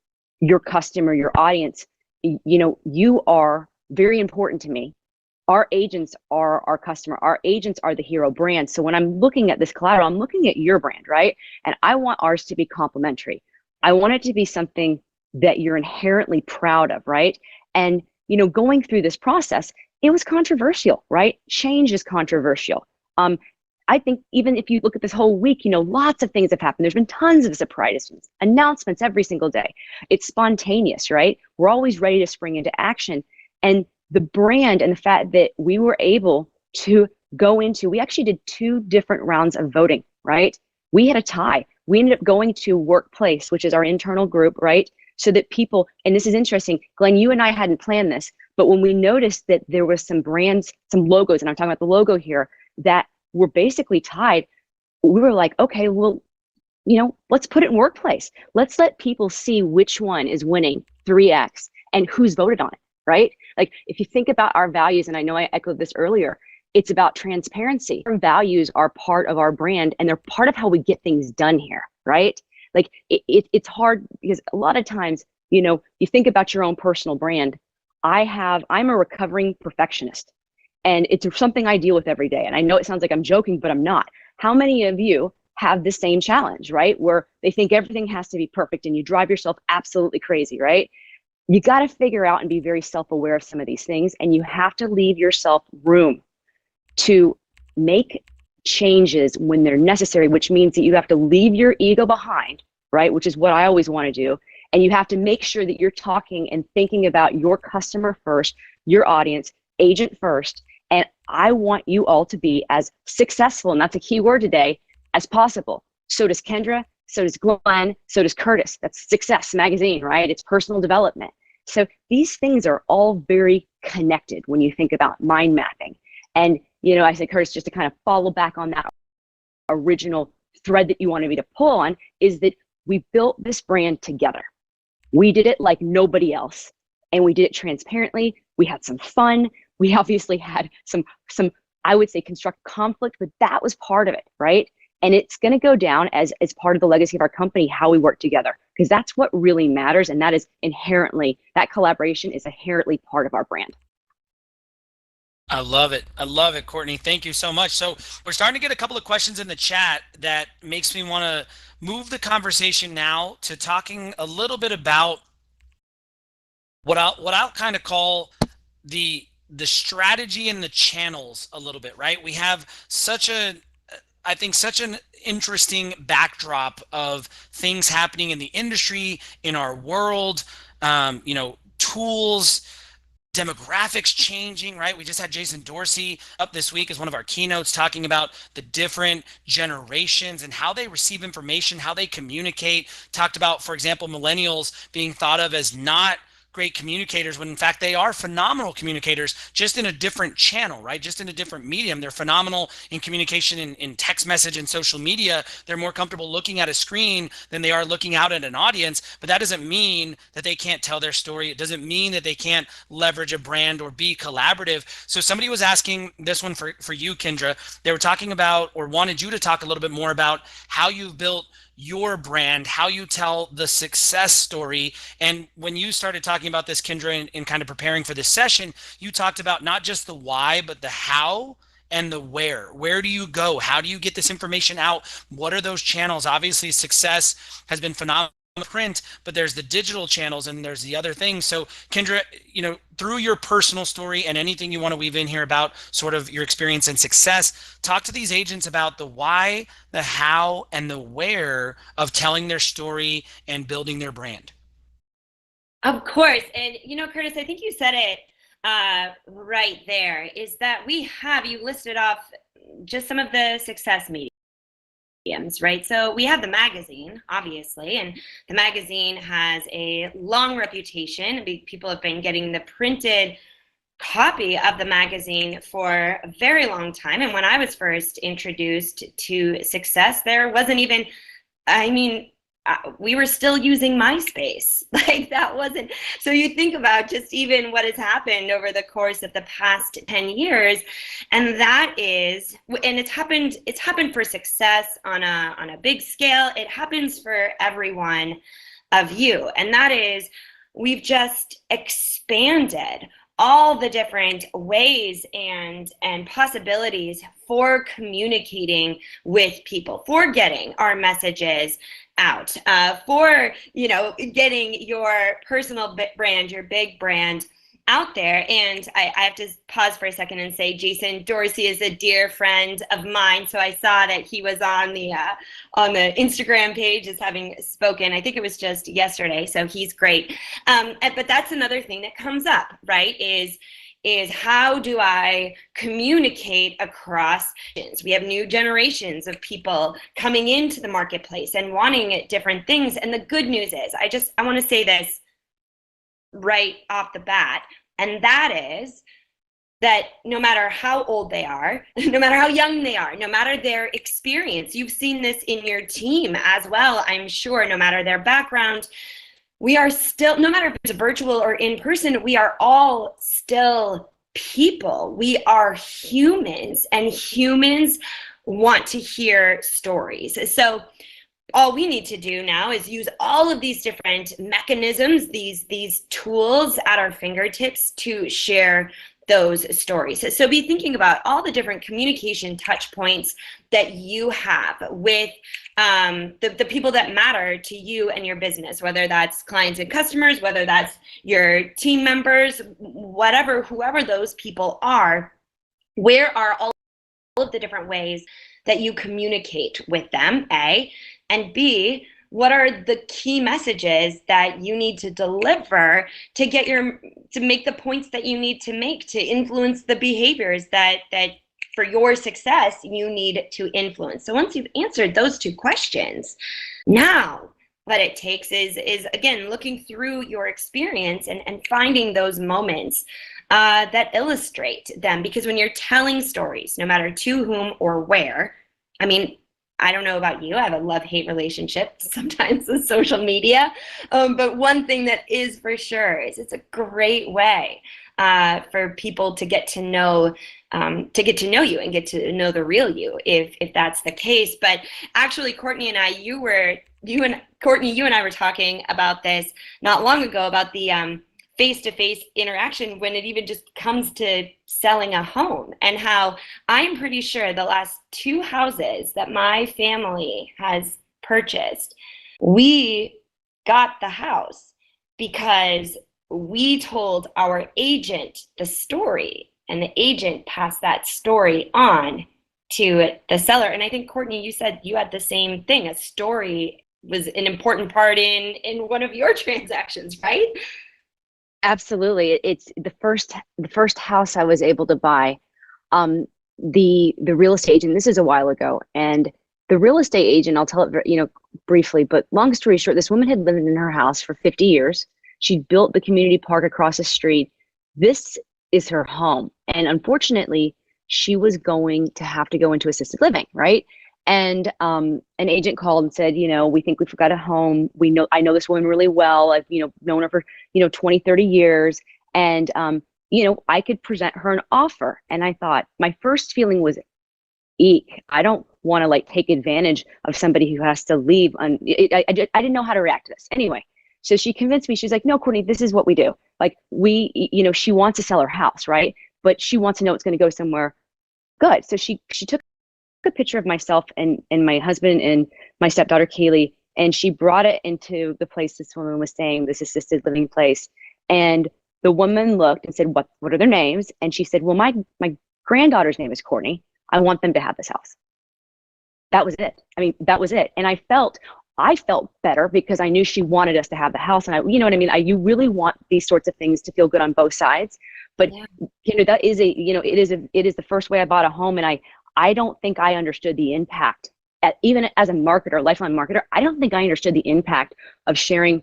your customer, your audience. You are very important to me. Our agents are our customer. Our agents are the hero brand. So when I'm looking at this collateral, I'm looking at your brand, right? And I want ours to be complementary. I want it to be something that you're inherently proud of, right? And, going through this process, it was controversial, right? Change is controversial. I think even if you look at this whole week, lots of things have happened. There's been tons of surprises, announcements every single day. It's spontaneous, right? We're always ready to spring into action. And the brand and the fact that we were able to we actually did 2 different rounds of voting, right? We had a tie. We ended up going to Workplace, which is our internal group, right? So that people, and this is interesting, Glenn, you and I hadn't planned this, but when we noticed that there was some brands, some logos, and I'm talking about the logo here, that were basically tied, we were like, okay, well, let's put it in Workplace. Let's let people see which one is winning 3X and who's voted on it, right? Like, if you think about our values, and I know I echoed this earlier, it's about transparency. Our values are part of our brand, and they're part of how we get things done here, right? Like, it's hard because a lot of times, you think about your own personal brand. I'm a recovering perfectionist, and it's something I deal with every day. And I know it sounds like I'm joking, but I'm not. How many of you have the same challenge, right? Where they think everything has to be perfect and you drive yourself absolutely crazy, right? You got to figure out and be very self-aware of some of these things, and you have to leave yourself room to make changes when they're necessary, which means that you have to leave your ego behind, right? Which is what I always want to do. And you have to make sure that you're talking and thinking about your customer first, your audience, agent first. And I want you all to be as successful, and that's a key word today, as possible. So does Kindra, so does Glenn, so does Curtis. That's Success Magazine, right? It's personal development. So these things are all very connected when you think about mind mapping. And, I said, Curtis, just to kind of follow back on that original thread that you wanted me to pull on, is that we built this brand together. We did it like nobody else, and we did it transparently. We had some fun. We obviously had some I would say constructive conflict, but that was part of it, right? And it's going to go down as part of the legacy of our company, how we work together, because that's what really matters. And that collaboration is inherently part of our brand. I love it. I love it, Courtney. Thank you so much. So we're starting to get a couple of questions in the chat that makes me want to move the conversation now to talking a little bit about what I'll kind of call the strategy and the channels a little bit, right? We have such an interesting backdrop of things happening in the industry, in our world, tools, demographics changing, right? We just had Jason Dorsey up this week as one of our keynotes talking about the different generations and how they receive information, how they communicate. Talked about, for example, millennials being thought of as not great communicators when in fact they are phenomenal communicators, just in a different channel, right? Just in a different medium. They're phenomenal in communication in text message and social media. They're more comfortable looking at a screen than they are looking out at an audience, but that doesn't mean that they can't tell their story. It doesn't mean that they can't leverage a brand or be collaborative. So somebody was asking this one for you, Kindra. They were talking about, or wanted you to talk a little bit more about how you've built your brand, how you tell the success story. And when you started talking about this, Kindra, in kind of preparing for this session, you talked about not just the why, but the how and the where. Where do you go? How do you get this information out? What are those channels? Obviously, success has been phenomenal print, but there's the digital channels and there's the other things. So Kindra, through your personal story and anything you want to weave in here about sort of your experience and success, talk to these agents about the why, the how, and the where of telling their story and building their brand. Of course. And Curtis, I think you said it right there, is that you listed off just some of the success mediums, right? So we have the magazine, obviously, and the magazine has a long reputation. People have been getting the printed copy of the magazine for a very long time. And when I was first introduced to success, there wasn't even, we were still using MySpace. Like that wasn't, so you think about just even what has happened over the course of the past 10 years. And that is, and it's happened for success on a big scale. It happens for every one of you. And that is, we've just expanded all the different ways and possibilities for communicating with people, for getting our messages out, for getting your personal brand, your big brand out there. And I have to pause for a second and say Jason Dorsey is a dear friend of mine. So I saw that he was on the Instagram page as having spoken. I think it was just yesterday. So he's great. But that's another thing that comes up, right? Is how do I communicate across? We have new generations of people coming into the marketplace and wanting different things. And the good news is, I want to say this right off the bat, and that is that no matter how old they are, no matter how young they are, no matter their experience, you've seen this in your team as well, I'm sure, no matter their background, we are still, no matter if it's virtual or in person, we are all still people. We are humans, and humans want to hear stories. So all we need to do now is use all of these different mechanisms, these tools at our fingertips to share those stories. So be thinking about all the different communication touch points that you have with the people that matter to you and your business, whether that's clients and customers, whether that's your team members, whoever those people are. Where are all of the different ways that you communicate with them, A, and B, what are the key messages that you need to deliver to make the points that you need to make to influence the behaviors that for your success you need to influence. So once you've answered those two questions, now what it takes is again looking through your experience and finding those moments that illustrate them. Because when you're telling stories, no matter to whom or where, I don't know about you, I have a love-hate relationship sometimes with social media, but one thing that is for sure is it's a great way for people to get to know you and get to know the real you, if that's the case. But actually, Courtney and I, Courtney, you and I were talking about this not long ago, about the face-to-face interaction when it even just comes to selling a home, and how I'm pretty sure the last 2 houses that my family has purchased, we got the house because we told our agent the story, and the agent passed that story on to the seller. And I think, Courtney, you said you had the same thing. A story was an important part in one of your transactions, right? Absolutely. It's the first house I was able to buy. The real estate agent, this is a while ago, and the real estate agent, I'll tell it briefly, but long story short, this woman had lived in her house for 50 years. She built the community park across the street. This is her home, and unfortunately, she was going to have to go into assisted living, right? And an agent called and said, we think we've got a home. I know this woman really well. I've, known her for, 20, 30 years. And, I could present her an offer. And I thought, my first feeling was, eek, I don't want to take advantage of somebody who has to leave. I didn't know how to react to this. Anyway, so she convinced me. She's like, no, Courtney, this is what we do. She wants to sell her house, right? But she wants to know it's going to go somewhere good. So she took a picture of myself and my husband and my stepdaughter Kaylee, and she brought it into the place this woman was staying, this assisted living place. And the woman looked and said, what are their names? And she said, well, my granddaughter's name is Courtney. I want them to have this house. That was it. I mean, that was it. And I felt better because I knew she wanted us to have the house. And you know what I mean? You really want these sorts of things to feel good on both sides. But, that is it is the first way I bought a home. And I don't think I understood the impact even as a marketer, lifelong marketer, I don't think I understood the impact of sharing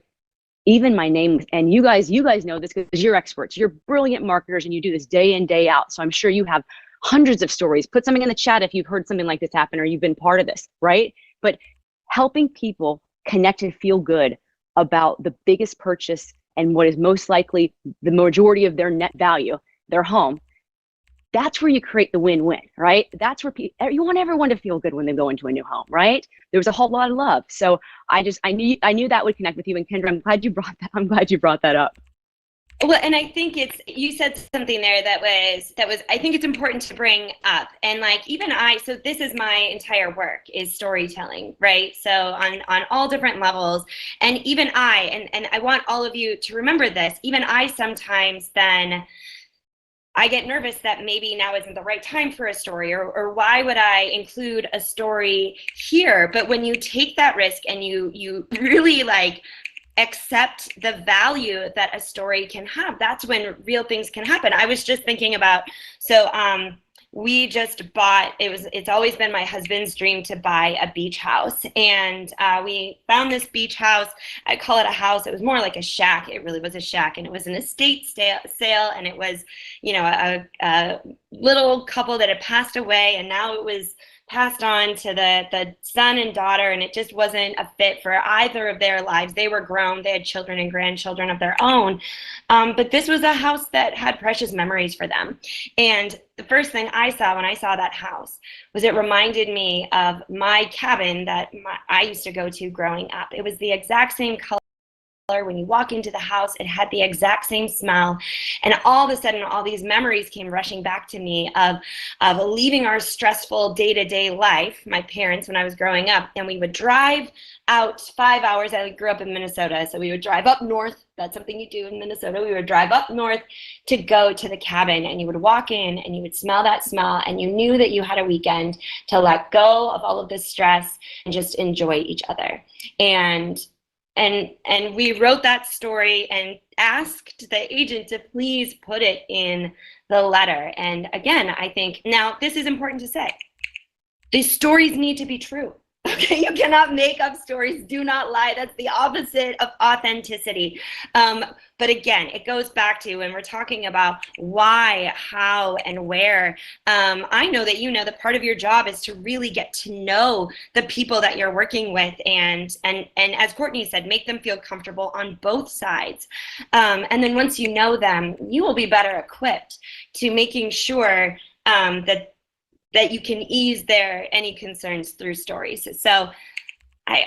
even my name. And you guys know this because you're experts, you're brilliant marketers and you do this day in, day out. So I'm sure you have hundreds of stories. Put something in the chat if you've heard something like this happen or you've been part of this, right? But helping people connect and feel good about the biggest purchase and what is most likely the majority of their net value, their home, that's where you create the win-win, right? That's where you want everyone to feel good when they go into a new home, right? There was a whole lot of love. So I knew that would connect with you. And Kindra, I'm glad you brought that up. Well, and I think you said something there that was I think it's important to bring up. And like so this is my entire work is storytelling, right? So on all different levels. And even and I want all of you to remember this, even I sometimes then I get nervous that maybe now isn't the right time for a story, or why would I include a story here? But when you take that risk and you really like accept the value that a story can have, that's when real things can happen. I was just thinking about, we just bought, it's always been my husband's dream to buy a beach house. And we found this beach house. I call it a house. It was more like a shack. It really was a shack. And it was an estate sale. And it was, a little couple that had passed away. And now it was passed on to the son and daughter, and it just wasn't a fit for either of their lives. They were grown, they had children and grandchildren of their own, but this was a house that had precious memories for them. And the first thing I saw when I saw that house was it reminded me of my cabin that I used to go to growing up. It was the exact same color. When you walk into the house, it had the exact same smell, and all of a sudden all these memories came rushing back to me of leaving our stressful day-to-day life, my parents, when I was growing up, and we would drive out 5 hours. I grew up in Minnesota, so we would drive up north. That's something you do in Minnesota. We would drive up north to go to the cabin, and you would walk in and you would smell that smell, and you knew that you had a weekend to let go of all of this stress and just enjoy each other. And we wrote that story and asked the agent to please put it in the letter. And again, I think now this is important to say. These stories need to be true. Okay, you cannot make up stories. Do not lie. That's the opposite of authenticity. But again, it goes back to when we're talking about why, how, and where. I know that part of your job is to really get to know the people that you're working with, and as Courtney said, make them feel comfortable on both sides. And then once you know them, you will be better equipped to making sure that you can ease any concerns through stories. So I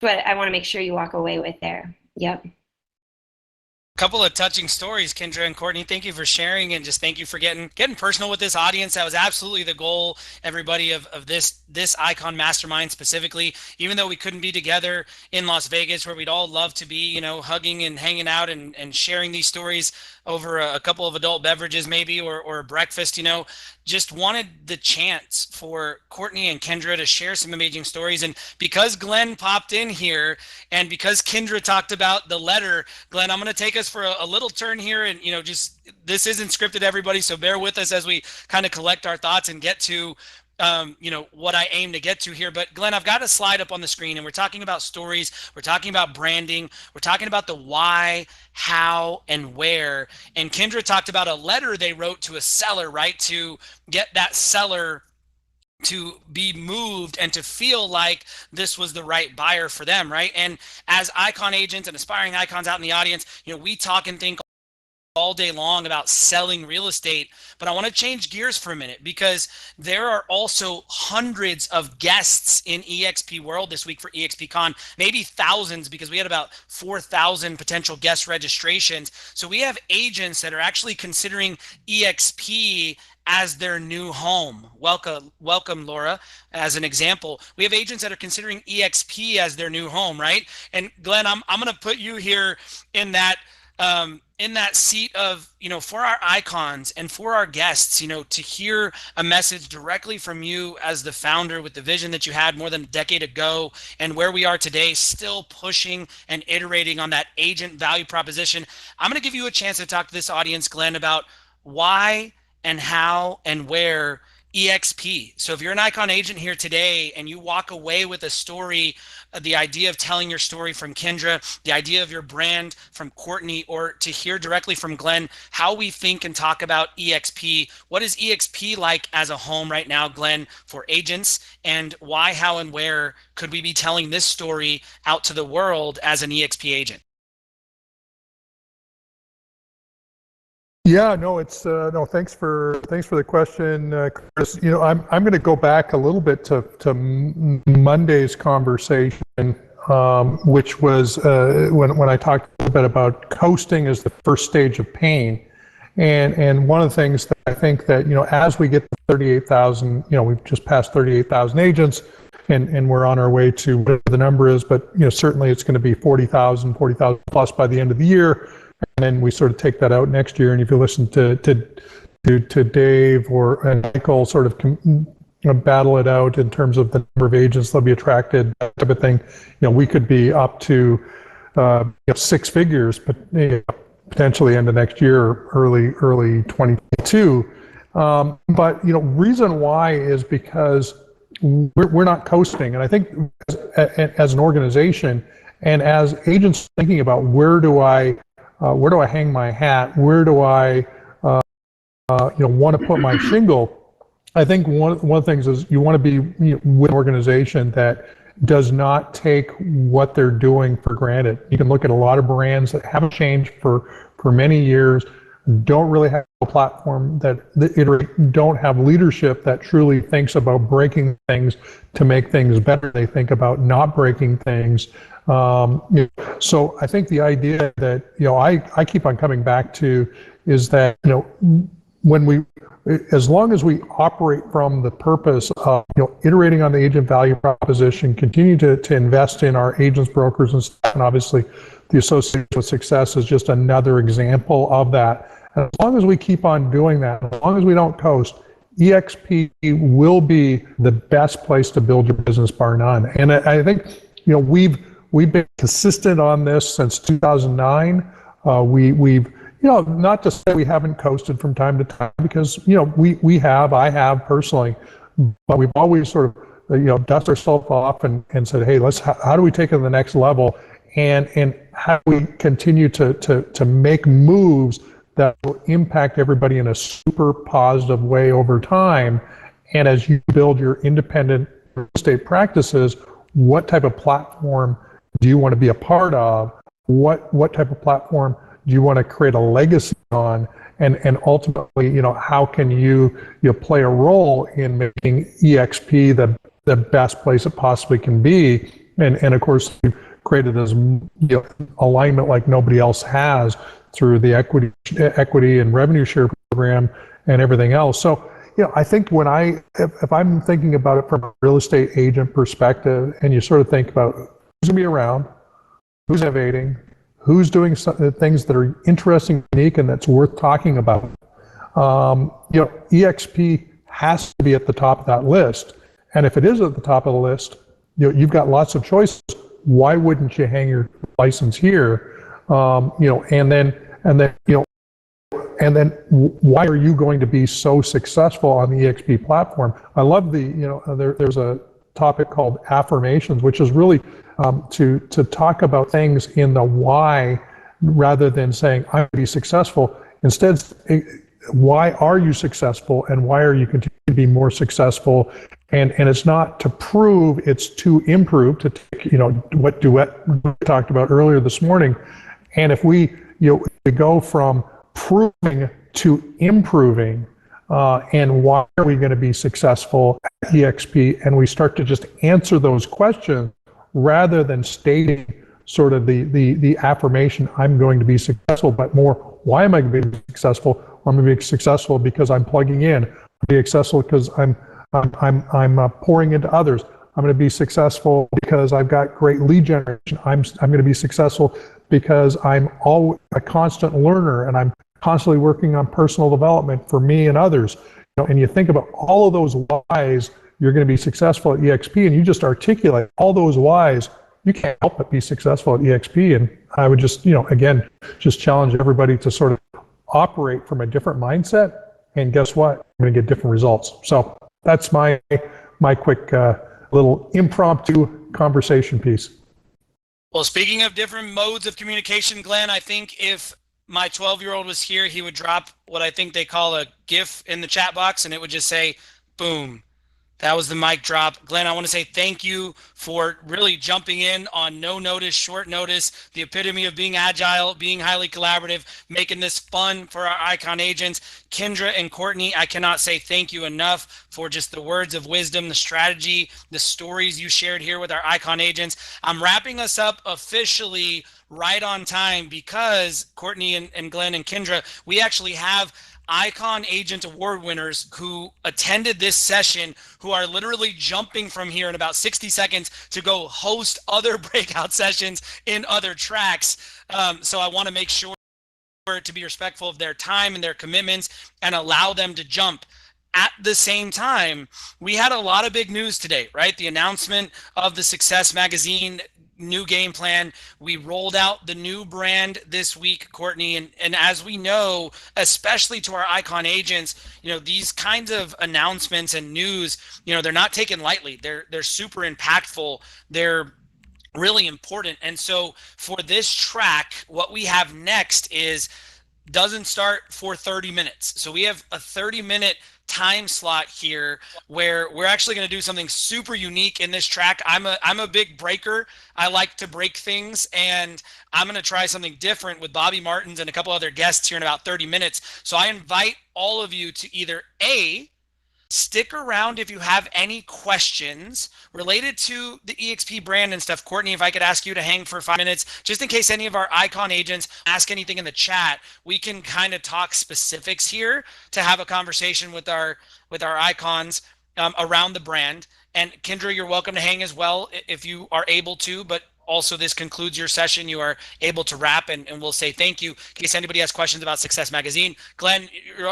want to make sure you walk away with there. Yep. Couple of touching stories, Kindra and Courtney. Thank you for sharing, and just thank you for getting personal with this audience. That was absolutely the goal, everybody, of this Icon Mastermind specifically. Even though we couldn't be together in Las Vegas, where we'd all love to be, hugging and hanging out and sharing these stories over a couple of adult beverages maybe, or a breakfast, just wanted the chance for Courtney and Kindra to share some amazing stories. And because Glenn popped in here, and because Kindra talked about the letter, Glenn, I'm going to take us for a little turn here, and just, this isn't scripted, everybody, so bear with us as we kind of collect our thoughts and get to what I aim to get to here. But Glenn, I've got a slide up on the screen, and we're talking about stories, we're talking about branding, we're talking about the why, how, and where. And Kindra talked about a letter they wrote to a seller, right, to get that seller to be moved and to feel like this was the right buyer for them, right? And as icon agents and aspiring icons out in the audience, we talk and think all day long about selling real estate, but I want to change gears for a minute, because there are also hundreds of guests in eXp world this week for eXp Con, maybe thousands, because we had about 4,000 potential guest registrations. So we have agents that are actually considering eXp as their new home. Welcome, Laura. As an example, we have agents that are considering eXp as their new home, right? And Glenn, I'm going to put you here in that seat of, for our icons and for our guests, to hear a message directly from you as the founder with the vision that you had more than a decade ago and where we are today, still pushing and iterating on that agent value proposition. I'm going to give you a chance to talk to this audience, Glenn, about why and how and where eXp. So if you're an icon agent here today and you walk away with a story, the idea of telling your story from Kindra, the idea of your brand from Courtney, or to hear directly from Glenn how we think and talk about eXp, what is eXp like as a home right now, Glenn, for agents, and why, how, and where could we be telling this story out to the world as an eXp agent? Yeah, no, it's no. Thanks for the question, Chris. I'm going to go back a little bit to Monday's conversation, which was when I talked a little bit about coasting as the first stage of pain, and one of the things that I think that as we get to 38,000, we've just passed 38,000 agents, and we're on our way to whatever the number is, but certainly it's going to be 40,000 plus by the end of the year. And then we sort of take that out next year. And if you listen to Dave and Michael sort of battle it out in terms of the number of agents that'll be attracted, that type of thing, we could be up to 6 figures, but potentially end of next year, early 2022. But reason why is because we're not coasting, and I think as an organization and as agents thinking about where do I hang my hat? Where do I, want to put my shingle? I think one of the things is you want to be with an organization that does not take what they're doing for granted. You can look at a lot of brands that haven't changed for many years, don't really have a platform that iterate, don't have leadership that truly thinks about breaking things to make things better. They think about not breaking things. So I think the idea that I keep on coming back to is that as long as we operate from the purpose of iterating on the agent value proposition, continue to invest in our agents, brokers, and staff, and obviously the Association with Success is just another example of that. And as long as we keep on doing that, as long as we don't coast, eXp will be the best place to build your business, bar none. And I think we've been consistent on this since 2009. We've not to say we haven't coasted from time to time, because I have personally, but we've always sort of dust ourselves off and said, hey, how do we take it to the next level, and how do we continue to make moves that will impact everybody in a super positive way over time. And as you build your independent real estate practices, what type of platform do you want to be a part of? What type of platform do you want to create a legacy on? And ultimately, how can you play a role in making eXp the best place it possibly can be? And of course, you've created this alignment like nobody else has through the equity and revenue share program and everything else. So I think if I'm thinking about it from a real estate agent perspective, and you sort of think about who's going to be around, who's innovating, who's doing things that are interesting, unique, and that's worth talking about, eXp has to be at the top of that list. And if it is at the top of the list, you've got lots of choices. Why wouldn't you hang your license here? And then why are you going to be so successful on the eXp platform? I love there's a topic called affirmations, which is really to talk about things in the why rather than saying I'm going to be successful. Instead, why are you successful, and why are you continuing to be more successful? And it's not to prove, it's to improve, to take, what Duet talked about earlier this morning. And if we go from proving to improving, and why are we going to be successful at eXp, and we start to just answer those questions rather than stating sort of the affirmation, I'm going to be successful, but more, why am I going to be successful? Well, I'm going to be successful because I'm plugging in. I'm be successful because I'm pouring into others. I'm going to be successful because I've got great lead generation. I'm going to be successful because I'm a constant learner and I'm constantly working on personal development for me and others. And you think about all of those whys, you're going to be successful at eXp, and you just articulate all those whys. You can't help but be successful at eXp. And I would just, again, just challenge everybody to sort of operate from a different mindset. And guess what? I'm going to get different results. So that's my quick little impromptu conversation piece. Well, speaking of different modes of communication, Glenn, I think if my 12-year-old was here, he would drop what I think they call a GIF in the chat box, and it would just say, boom. That was the mic drop. Glenn, I want to say thank you for really jumping in on no notice, short notice, the epitome of being agile, being highly collaborative, making this fun for our Icon agents. Kindra and Courtney, I cannot say thank you enough for just the words of wisdom, the strategy, the stories you shared here with our Icon agents. I'm wrapping us up officially right on time because Courtney and Glenn and Kindra, we actually have Icon Agent Award winners who attended this session who are literally jumping from here in about 60 seconds to go host other breakout sessions in other tracks. So I want to make sure to be respectful of their time and their commitments and allow them to jump. At the same time, we had a lot of big news today, right? The announcement of the Success Magazine new game plan. We rolled out the new brand this week, Courtney, and as we know, especially to our Icon agents, these kinds of announcements and news, they're not taken lightly. They're super impactful. They're really important. And so for this track, what we have next doesn't start for 30 minutes. So we have a 30-minute time slot here where we're actually going to do something super unique in this track. I'm a big breaker. I like to break things, and I'm going to try something different with Bobby Martins and a couple other guests here in about 30 minutes. So I invite all of you to either stick around if you have any questions related to the eXp brand and stuff. Courtney, if I could ask you to hang for 5 minutes, just in case any of our Icon agents ask anything in the chat, we can kind of talk specifics here to have a conversation with our Icons around the brand. And Kindra, you're welcome to hang as well if you are able to, but also this concludes your session. You are able to wrap, and we'll say thank you in case anybody has questions about Success Magazine. Glenn,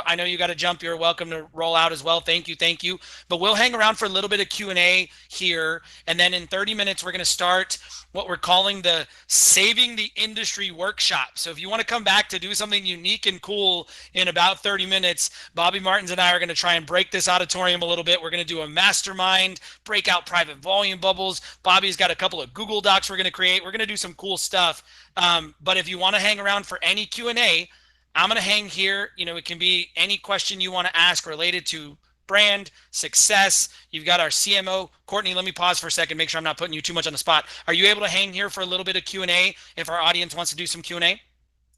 I know you got to jump. You're welcome to roll out as well. Thank you. But we'll hang around for a little bit of Q&A here, and then in 30 minutes, we're going to start what we're calling the Saving the Industry Workshop. So if you want to come back to do something unique and cool in about 30 minutes, Bobby Martins and I are going to try and break this auditorium a little bit. We're going to do a mastermind, breakout private volume bubbles. Bobby's got a couple of Google Docs we're going to create. We're going to do some cool stuff. But if you want to hang around for any Q&A, I'm going to hang here. It can be any question you want to ask related to brand, success. You've got our CMO. Courtney, let me pause for a second, make sure I'm not putting you too much on the spot. Are you able to hang here for a little bit of Q&A if our audience wants to do some Q&A?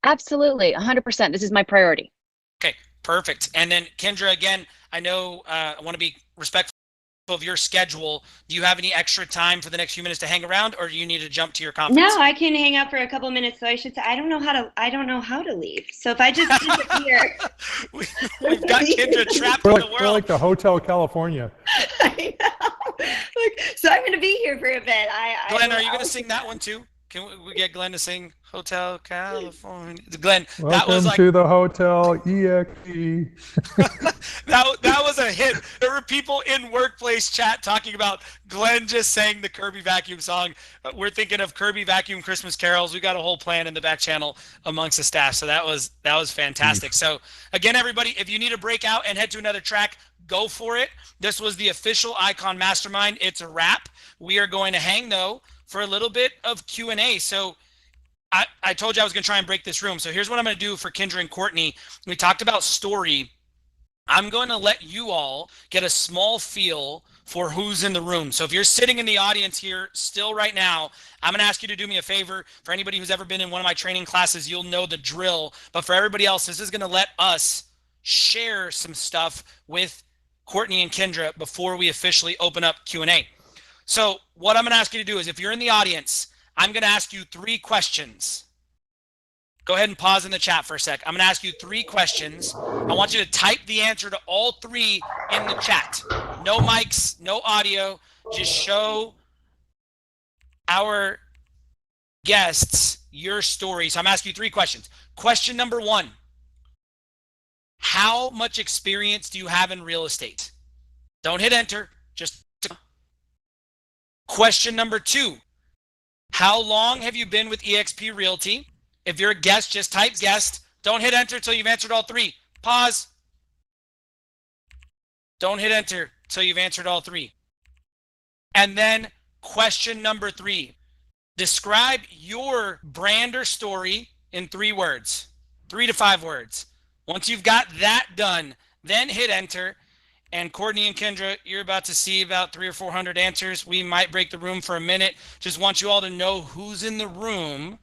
Absolutely, 100%. This is my priority. Okay, perfect. And then Kindra, again, I know I want to be respectful of your schedule. Do you have any extra time for the next few minutes to hang around, or do you need to jump to your conference? No, I can hang out for a couple minutes. So I should say I don't know how to leave. So if I just disappear, we've got Kindra trapped in the world. We're like the Hotel California. I know. So I'm going to be here for a bit. Glenn, are you going to sing that one too? Can we get Glenn to sing Hotel California? Glenn, that was like... Welcome to the Hotel eXp. that was a hit. There were people in workplace chat talking about Glenn just sang the Kirby Vacuum song. We're thinking of Kirby Vacuum Christmas carols. We got a whole plan in the back channel amongst the staff. So that was fantastic. So again, everybody, if you need a breakout and head to another track, go for it. This was the official Icon Mastermind. It's a wrap. We are going to hang though for a little bit of Q&A. So I told you I was going to try and break this room. So here's what I'm going to do for Kindra and Courtney. We talked about story. I'm going to let you all get a small feel for who's in the room. So if you're sitting in the audience here still right now, I'm going to ask you to do me a favor. For anybody who's ever been in one of my training classes, you'll know the drill. But for everybody else, this is going to let us share some stuff with Courtney and Kindra before we officially open up Q&A. So what I'm going to ask you to do is, if you're in the audience, I'm going to ask you 3 questions. Go ahead and pause in the chat for a sec. I'm going to ask you 3 questions. I want you to type the answer to all 3 in the chat. No mics, no audio. Just show our guests your story. So I'm asking you 3 questions. Question number 1. How much experience do you have in real estate? Don't hit enter. Just question number 2. How long have you been with eXp Realty? If you're a guest, just type guest. Don't hit enter until you've answered all 3. Pause. Don't hit enter until you've answered all 3. And then question number 3. Describe your brand or story in 3 words, 3 to 5 words. Once you've got that done, then hit enter. And Courtney and Kindra, you're about to see about 300 or 400 answers. We might break the room for a minute. Just want you all to know who's in the room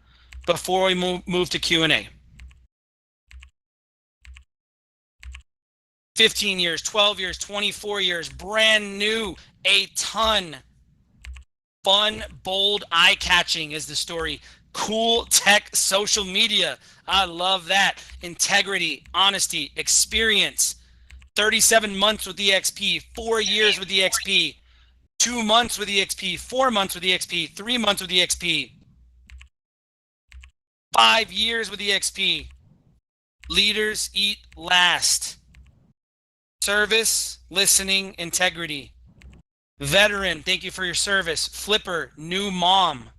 before we move to Q&A. 15 years, 12 years, 24 years, brand new, a ton. Fun, bold, eye-catching is the story. Cool tech, social media. I love that. Integrity, honesty, experience. 37 months with eXp, 4 years with eXp, 2 months with eXp, 4 months with eXp, 3 months with eXp, 5 years with eXp. Leaders eat last. Service, listening, integrity. Veteran, thank you for your service. Flipper, new mom.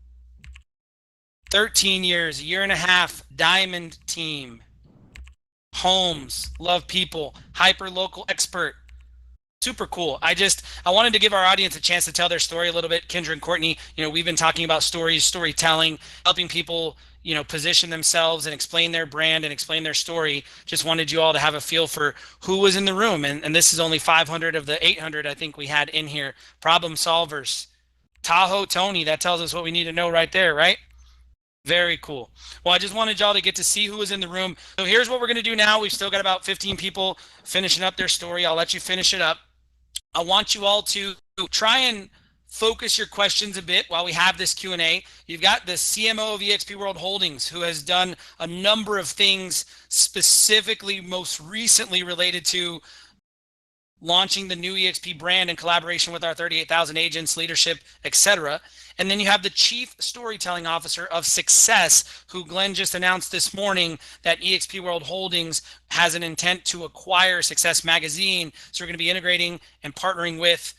13 years, 1.5 years, diamond team. Homes, love people, hyper local expert. Super cool. I wanted to give our audience a chance to tell their story a little bit. Kindra and Courtney, we've been talking about stories, storytelling, helping people, position themselves and explain their brand and explain their story. Just wanted you all to have a feel for who was in the room. And this is only 500 of the 800 I think we had in here. Problem solvers. Tahoe Tony, that tells us what we need to know right there, right? Very cool. Well, I just wanted y'all to get to see who was in the room. So here's what we're going to do now. We've still got about 15 people finishing up their story. I'll let you finish it up. I want you all to try and focus your questions a bit while we have this Q&A. You've got the CMO of eXp World Holdings, who has done a number of things specifically most recently related to launching the new eXp brand in collaboration with our 38,000 agents, leadership, etc. And then you have the Chief Storytelling Officer of Success, who Glenn just announced this morning that eXp World Holdings has an intent to acquire Success Magazine. So we're going to be integrating and partnering with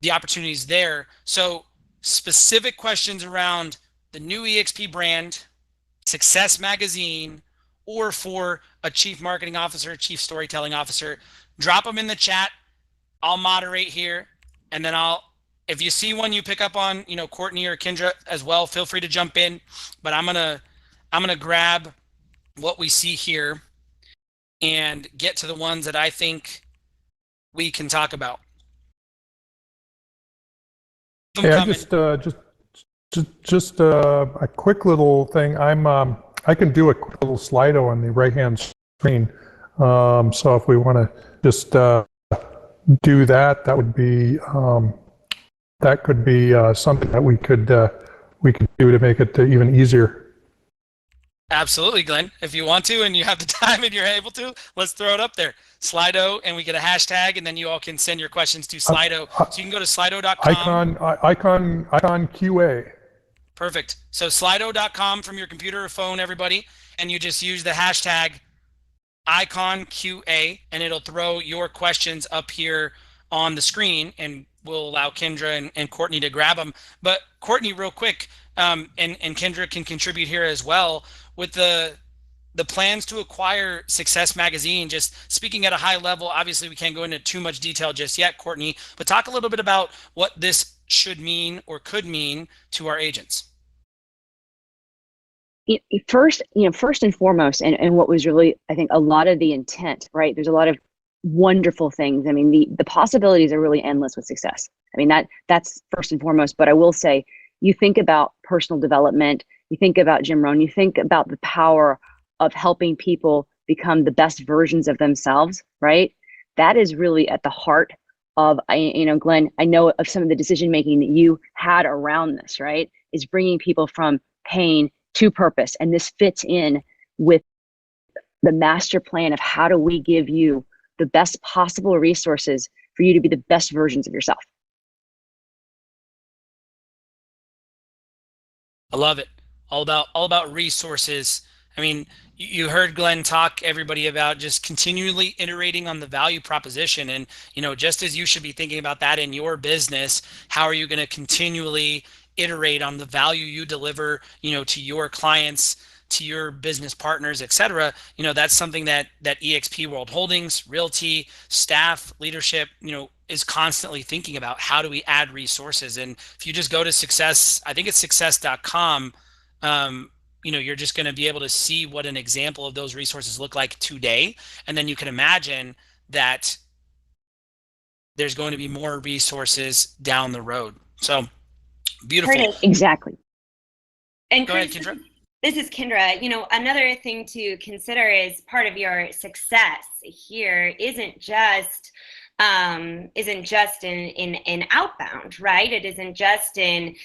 the opportunities there. So specific questions around the new eXp brand, Success Magazine, or for a Chief Marketing Officer, Chief Storytelling Officer, drop them in the chat. I'll moderate here, and then if you see one you pick up on, Courtney or Kindra as well, feel free to jump in. But I'm gonna grab what we see here and get to the ones that I think we can talk about. Yeah, just a quick little thing. I can do a quick little Slido on the right-hand screen. So if we want to just do that, that would be that could be something that we could do to make it even easier. Absolutely, Glenn. If you want to and you have the time and you're able to, let's throw it up there. Slido, and we get a hashtag, and then you all can send your questions to Slido. So you can go to slido.com. Icon QA. Perfect. So slido.com from your computer or phone, everybody, and you just use the hashtag icon QA, and it'll throw your questions up here on the screen, and we'll allow Kindra and Courtney to grab them. But Courtney, real quick, and Kindra can contribute here as well, with the plans to acquire Success Magazine. Just speaking at a high level, obviously we can't go into too much detail just yet, Courtney, but talk a little bit about what this should mean or could mean to our agents. First and foremost, and what was really, I think, a lot of the intent, right? There's a lot of wonderful things. I mean, the possibilities are really endless with Success. I mean, that's first and foremost. But I will say, you think about personal development, you think about Jim Rohn, you think about the power of helping people become the best versions of themselves, right? That is really at the heart of, Glenn, I know of some of the decision making that you had around this, right? Is bringing people from pain to purpose. And this fits in with the master plan of how do we give you the best possible resources for you to be the best versions of yourself. I love it. All about resources. I mean, you heard Glenn talk everybody about just continually iterating on the value proposition. And, just as you should be thinking about that in your business, how are you going to continually iterate on the value you deliver, to your clients, to your business partners, et cetera? That's something that eXp World Holdings, Realty, staff, leadership, is constantly thinking about. How do we add resources? And if you just go to I think it's success.com, you're just going to be able to see what an example of those resources look like today. And then you can imagine that there's going to be more resources down the road. So beautiful. Curtis. Exactly. And go Curtis, ahead, Kindra. This is Kindra. Another thing to consider is part of your success here isn't just in outbound, right? It isn't just in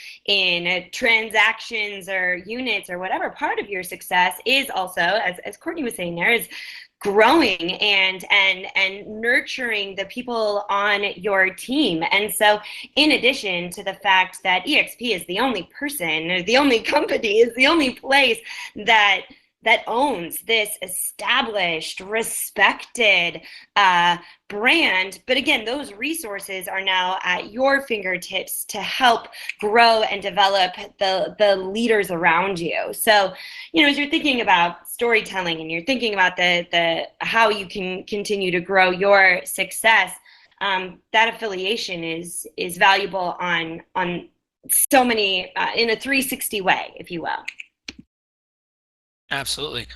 transactions or units or whatever. Part of your success is also, as Courtney was saying, there is growing and nurturing the people on your team. And so in addition to the fact that eXp is the only person, or the only company, is the only place that owns this established, respected brand. But again, those resources are now at your fingertips to help grow and develop the leaders around you. So, as you're thinking about storytelling and you're thinking about the how you can continue to grow your success, that affiliation is valuable on so many, in a 360 way, if you will. Absolutely.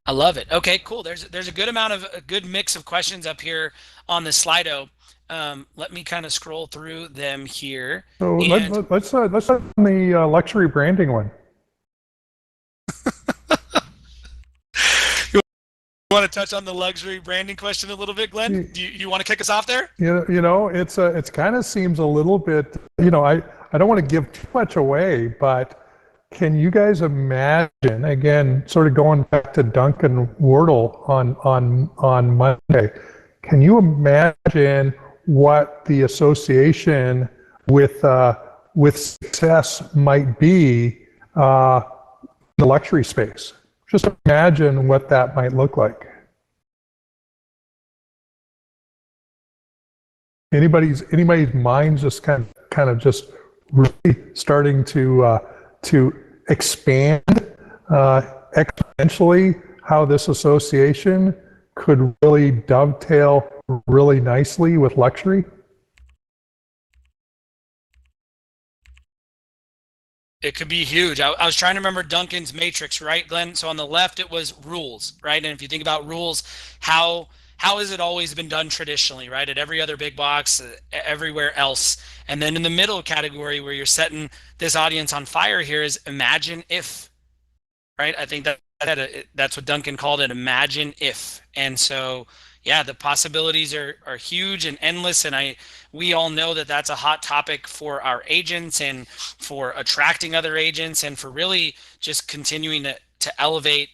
I love it. Okay, cool. There's a good mix of questions up here on the Slido. Let me kind of scroll through them here. So let's start on the luxury branding one. You want to touch on the luxury branding question a little bit, Glenn? Do you want to kick us off there? It's kind of seems a little bit, I don't want to give too much away, but can you guys imagine, again, sort of going back to Duncan Wardle on Monday, can you imagine what the association with success might be in the luxury space? Just imagine what that might look like. Anybody's minds just kind of just really starting to expand exponentially how this association could really dovetail really nicely with luxury? It could be huge. I was trying to remember Duncan's matrix, right, Glenn? So on the left, it was rules, right? And if you think about rules, how has it always been done traditionally, right? At every other big box, everywhere else. And then in the middle category where you're setting this audience on fire here is imagine if, right? I think that's what Duncan called it, imagine if. And so, yeah, the possibilities are huge and endless. And we all know that that's a hot topic for our agents and for attracting other agents and for really just continuing to elevate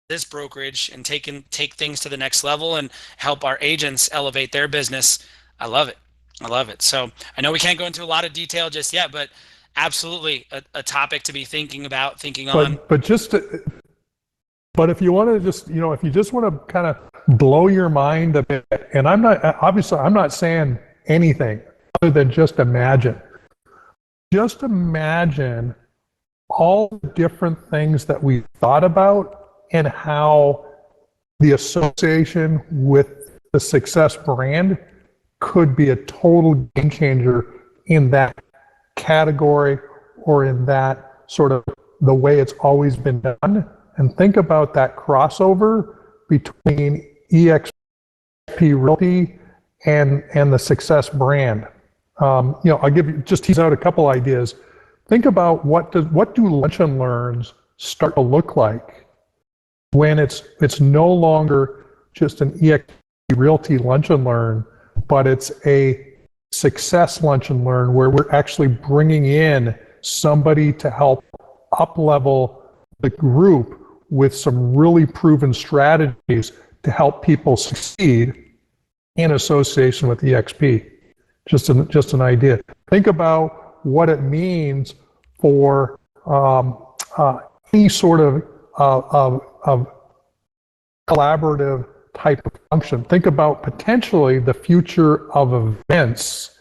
this brokerage and take things to the next level and help our agents elevate their business. I love it. So I know we can't go into a lot of detail just yet, but absolutely a topic to be thinking on. But if you want to just, if you just want to kind of blow your mind a bit, and I'm not saying anything other than just imagine. Just imagine all the different things that we thought about and how the association with the success brand could be a total game changer in that category or in that sort of the way it's always been done. And think about that crossover between eXp Realty and the success brand. I'll tease out a couple ideas. Think about what do lunch and learns start to look like when it's no longer just an eXp Realty lunch and learn, but it's a success lunch and learn where we're actually bringing in somebody to help up-level the group with some really proven strategies to help people succeed in association with eXp. Just an idea. Think about what it means for any sort of collaborative type of function. Think about potentially the future of events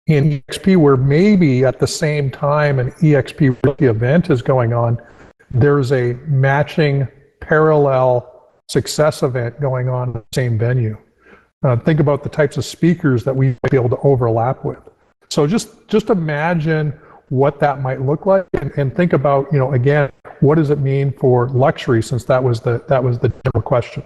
in eXp, where maybe at the same time an eXp Rookie event is going on, there's a matching parallel success event going on in the same venue. Think about the types of speakers that we might be able to overlap with. So just imagine what that might look like, and think about, again, what does it mean for luxury, since that was the general question.